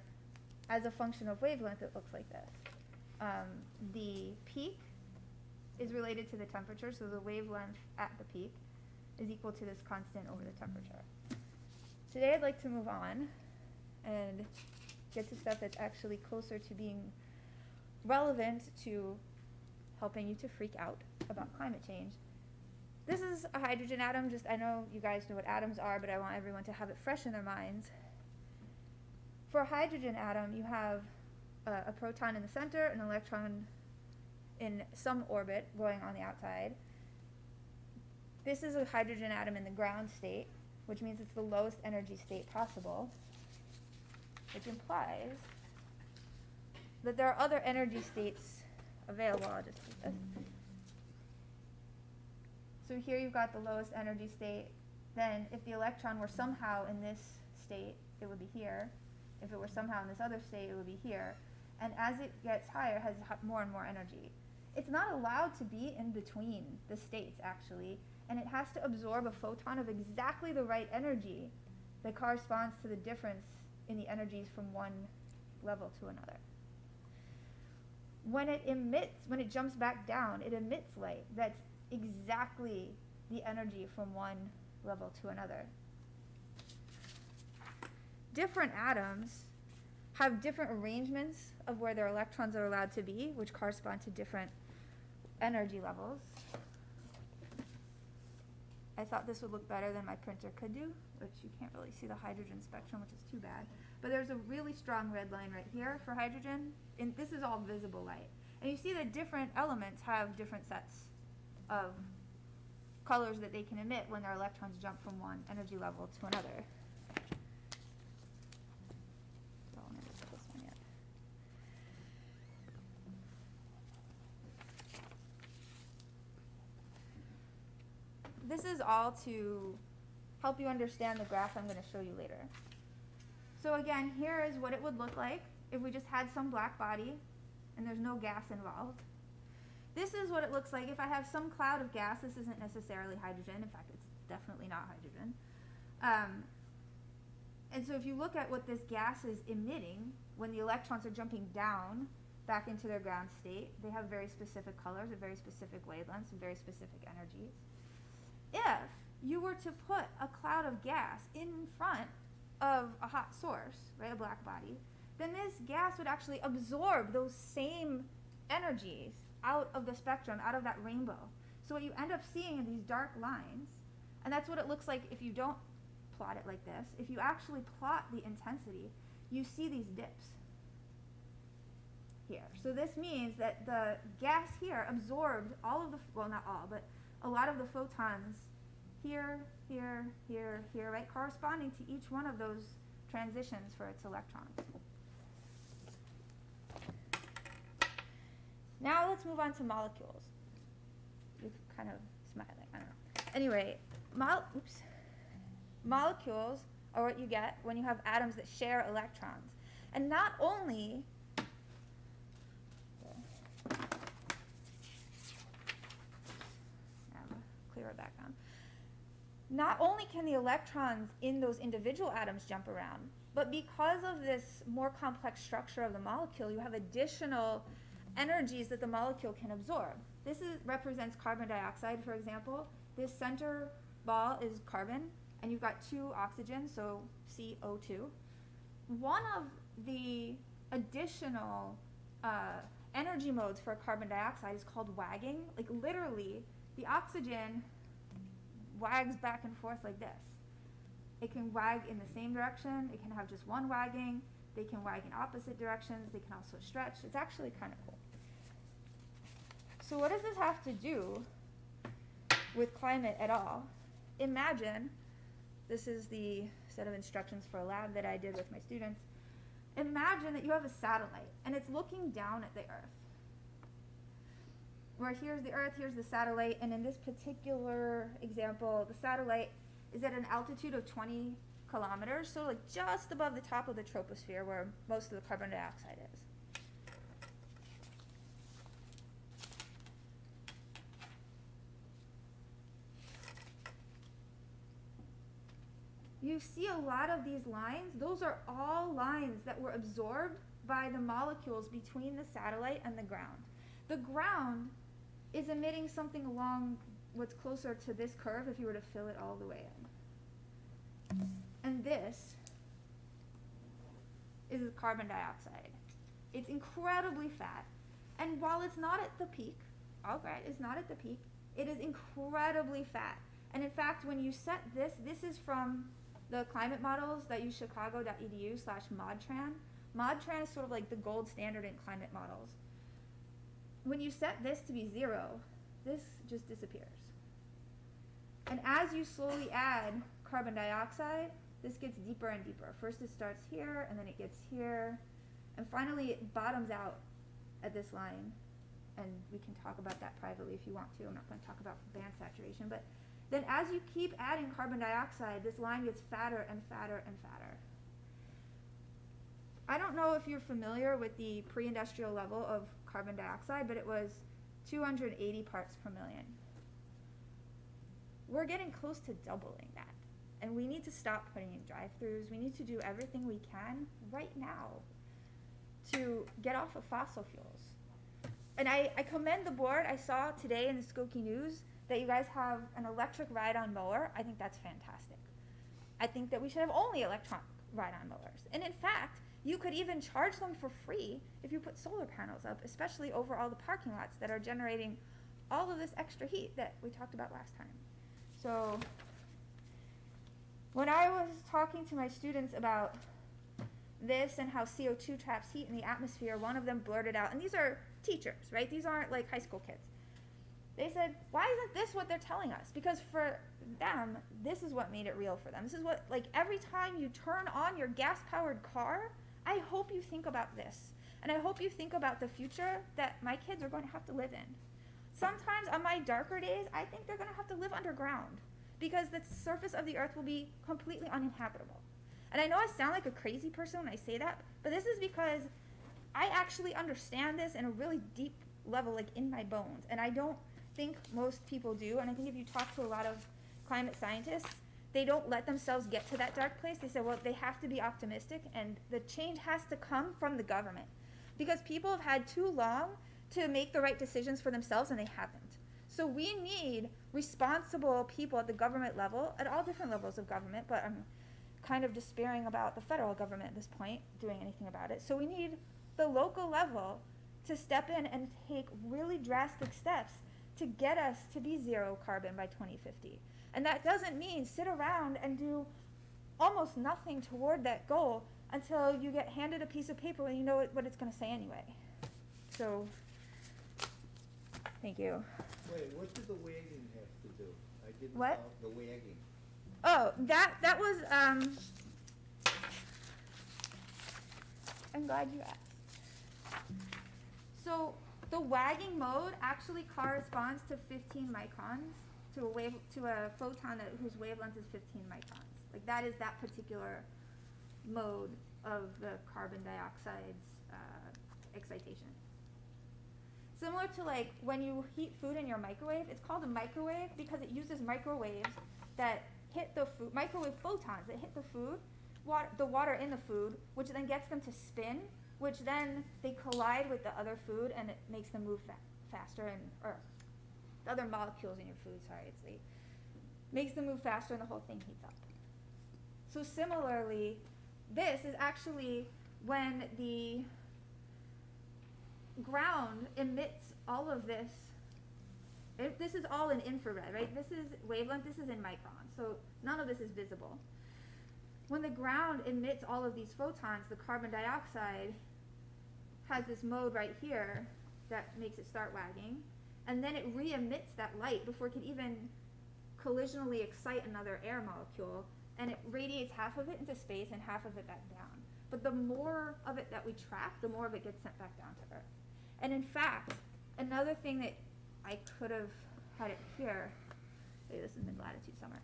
[SPEAKER 17] as a function of wavelength, it looks like this. The peak is related to the temperature, so the wavelength at the peak is equal to this constant over the temperature. Today I'd like to move on and get to stuff that's actually closer to being relevant to helping you to freak out about climate change. This is a hydrogen atom. I know you guys know what atoms are, but I want everyone to have it fresh in their minds. For a hydrogen atom, you have a proton in the center, an electron in some orbit going on the outside. This is a hydrogen atom in the ground state, which means it's the lowest energy state possible, which implies that there are other energy states available. I'll just do this. So here you've got the lowest energy state. Then if the electron were somehow in this state, it would be here. If it were somehow in this other state, it would be here. And as it gets higher, it has more and more energy. It's not allowed to be in between the states, actually, and it has to absorb a photon of exactly the right energy that corresponds to the difference in the energies from one level to another. When it jumps back down, it emits light that's exactly the energy from one level to another. Different atoms have different arrangements of where their electrons are allowed to be, which correspond to different energy levels. I thought this would look better than my printer could do which you can't really see the hydrogen spectrum, which is too bad. But there's a really strong red line right here for hydrogen, and this is all visible light. And you see that different elements have different sets of colors that they can emit when their electrons jump from one energy level to another. So I'll never put this one yet. This is all to help you understand the graph I'm going to show you later. So again, here is what it would look like if we just had some black body and there's no gas involved. This is what it looks like if I have some cloud of gas. This isn't necessarily hydrogen. In fact, it's definitely not hydrogen. And so if you look at what this gas is emitting when the electrons are jumping down back into their ground state, they have very specific colors, and very specific wavelengths, and very specific energies. If you were to put a cloud of gas in front of a hot source, right, a black body, then this gas would actually absorb those same energies out of the spectrum, out of that rainbow. So what you end up seeing are these dark lines, and that's what it looks like if you don't plot it like this. If you actually plot the intensity, you see these dips here. So this means that the gas here absorbed all of the, well, not all, but a lot of the photons here, here, here, here, right, corresponding to each one of those transitions for its electrons. Now let's move on to molecules. You're kind of smiling, I don't know. Anyway, molecules are what you get when you have atoms that share electrons. And not only clearer background. Not only can the electrons in those individual atoms jump around, but because of this more complex structure of the molecule, you have additional energies that the molecule can absorb. This represents carbon dioxide, for example. This center ball is carbon, and you've got two oxygens, so CO2. One of the additional energy modes for carbon dioxide is called wagging. Like literally, the oxygen wags back and forth like this. It can wag in the same direction. It can have just one wagging. They can wag in opposite directions. They can also stretch. It's actually kind of cool. So what does this have to do with climate at all? Imagine, this is the set of instructions for a lab that I did with my students. Imagine that you have a satellite and it's looking down at the Earth. Where here's the Earth, here's the satellite, and in this particular example, the satellite is at an altitude of 20 kilometers, so like just above the top of the troposphere where most of the carbon dioxide is. You see a lot of these lines. Those are all lines that were absorbed by the molecules between the satellite and the ground. The ground is emitting something along what's closer to this curve if you were to fill it all the way in. And this is carbon dioxide. It's incredibly fat. And while it's not at the peak, all right, it's not at the peak, it is incredibly fat. And in fact, when you set this, this is from the climate models that use chicago.edu/ModTran. ModTran is sort of like the gold standard in climate models. When you set this to be 0, this just disappears. And as you slowly add carbon dioxide, this gets deeper and deeper. First it starts here, and then it gets here, and finally it bottoms out at this line. And we can talk about that privately if you want to. I'm not going to talk about band saturation, but then as you keep adding carbon dioxide, this line gets fatter and fatter and fatter. I don't know if you're familiar with the pre-industrial level of carbon dioxide, but it was 280 parts per million. We're getting close to doubling that. And we need to stop putting in drive-throughs. We need to do everything we can right now to get off of fossil fuels. And I commend the board. I saw today in the Skokie News that you guys have an electric ride-on mower. I think that's fantastic. I think that we should have only electronic ride-on mowers. And in fact, you could even charge them for free if you put solar panels up, especially over all the parking lots that are generating all of this extra heat that we talked about last time. So When I was talking to my students about this and how CO2 traps heat in the atmosphere, one of them blurted out, and these are teachers, right? These aren't like high school kids. They said, why isn't this what they're telling us? Because for them, this is what made it real for them. This is what, like, every time you turn on your gas-powered car, I hope you think about this. And I hope you think about the future that my kids are going to have to live in. Sometimes on my darker days, I think they're going to have to live underground because the surface of the earth will be completely uninhabitable. And I know I sound like a crazy person when I say that, but this is because I actually understand this in a really deep level, like in my bones. And I don't think most people do. And I think if you talk to a lot of climate scientists, they don't let themselves get to that dark place. They say, well, they have to be optimistic, and the change has to come from the government. Because people have had too long to make the right decisions for themselves, and they haven't. So we need responsible people at the government level, at all different levels of government, but I'm kind of despairing about the federal government at this point doing anything about it. So we need the local level to step in and take really drastic steps to get us to be zero carbon by 2050. And that doesn't mean sit around and do almost nothing toward that goal until you get handed a piece of paper and you know what it's going to say anyway. So, thank you.
[SPEAKER 3] Wait, what did the wagging have to do? I didn't
[SPEAKER 17] What?
[SPEAKER 3] follow the wagging.
[SPEAKER 17] Oh, that was, I'm glad you asked. So, the wagging mode actually corresponds to 15 microns, to a photon whose wavelength is 15 microns. Like, that is that particular mode of the carbon dioxide's excitation. Similar to like when you heat food in your microwave, it's called a microwave because it uses microwaves that hit the food, microwave photons that hit the food, the water in the food, which then gets them to spin, which then they collide with the other food and it makes them move faster, or the other molecules in your food, makes them move faster and the whole thing heats up. So similarly, this is actually when the ground emits all of this. This is all in infrared, right? This is wavelength, this is in microns, so none of this is visible. When the ground emits all of these photons, the carbon dioxide has this mode right here that makes it start wagging, and then it re-emits that light before it can even collisionally excite another air molecule, and it radiates half of it into space and half of it back down. But the more of it that we trap, the more of it gets sent back down to Earth. And in fact, another thing that I could have had it here, maybe this is mid-latitude somewhere.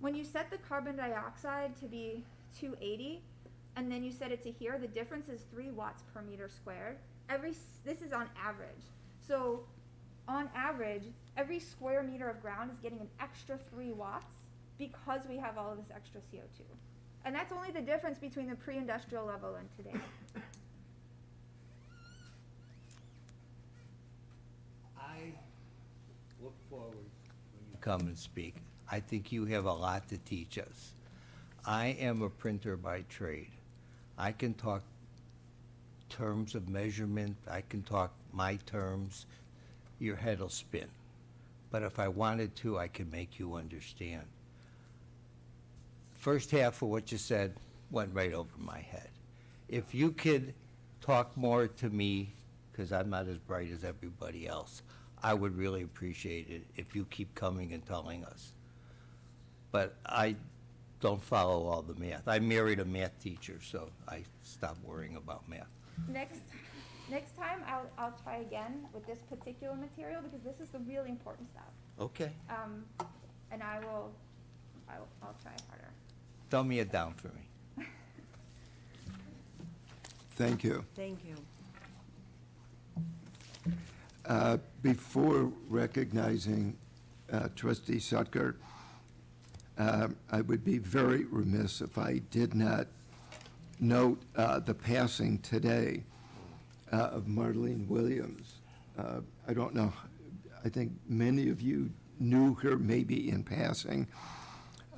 [SPEAKER 17] When you set the carbon dioxide to be 280, and then you set it to here, the difference is 3 watts per meter squared. This is on average. So on average, every square meter of ground is getting an extra 3 watts because we have all of this extra CO2. And that's only the difference between the pre-industrial level and today.
[SPEAKER 18] I look forward when you come and speak. I think you have a lot to teach us. I am a printer by trade. I can talk terms of measurement, I can talk my terms, your head will spin. But if I wanted to, I can make you understand. First half of what you said went right over my head. If you could talk more to me, because I'm not as bright as everybody else, I would really appreciate it if you keep coming and telling us. But I don't follow all the math. I married a math teacher, so I stopped worrying about math.
[SPEAKER 17] Next time, I'll try again with this particular material because this is the really important stuff.
[SPEAKER 18] Okay.
[SPEAKER 17] And I'll try harder.
[SPEAKER 18] Dummy it down for me.
[SPEAKER 2] Thank you.
[SPEAKER 14] Thank you.
[SPEAKER 2] Before recognizing Trustee Sutker, I would be very remiss if I did not note the passing today of Marlene Williams. I don't know, I think many of you knew her maybe in passing.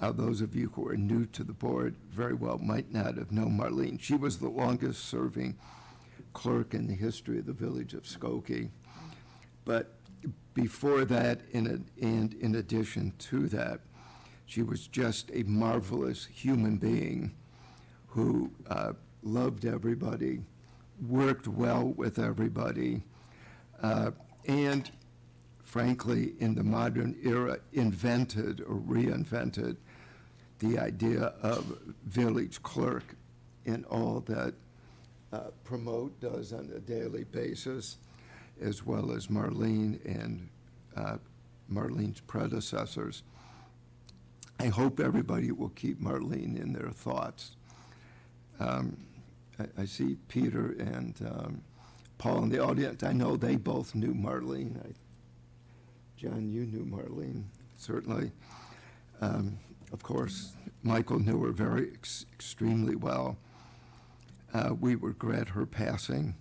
[SPEAKER 2] Those of you who are new to the board very well might not have known Marlene. She was the longest-serving clerk in the history of the village of Skokie. But before that, and in addition to that, She was just a marvelous human being who loved everybody, worked well with everybody, and frankly, in the modern era, invented or reinvented the idea of village clerk in all that Promote does on a daily basis, as well as Marlene and Marlene's predecessors. I hope everybody will keep Marlene in their thoughts. I see Peter and Paul in the audience. I know they both knew Marlene. John, you knew Marlene, certainly. Of course, Michael knew her very extremely well. We regret her passing.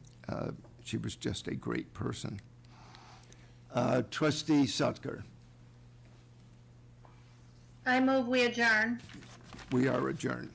[SPEAKER 2] She was just a great person. Trustee Sutker,
[SPEAKER 5] I move we adjourn.
[SPEAKER 2] we are adjourned.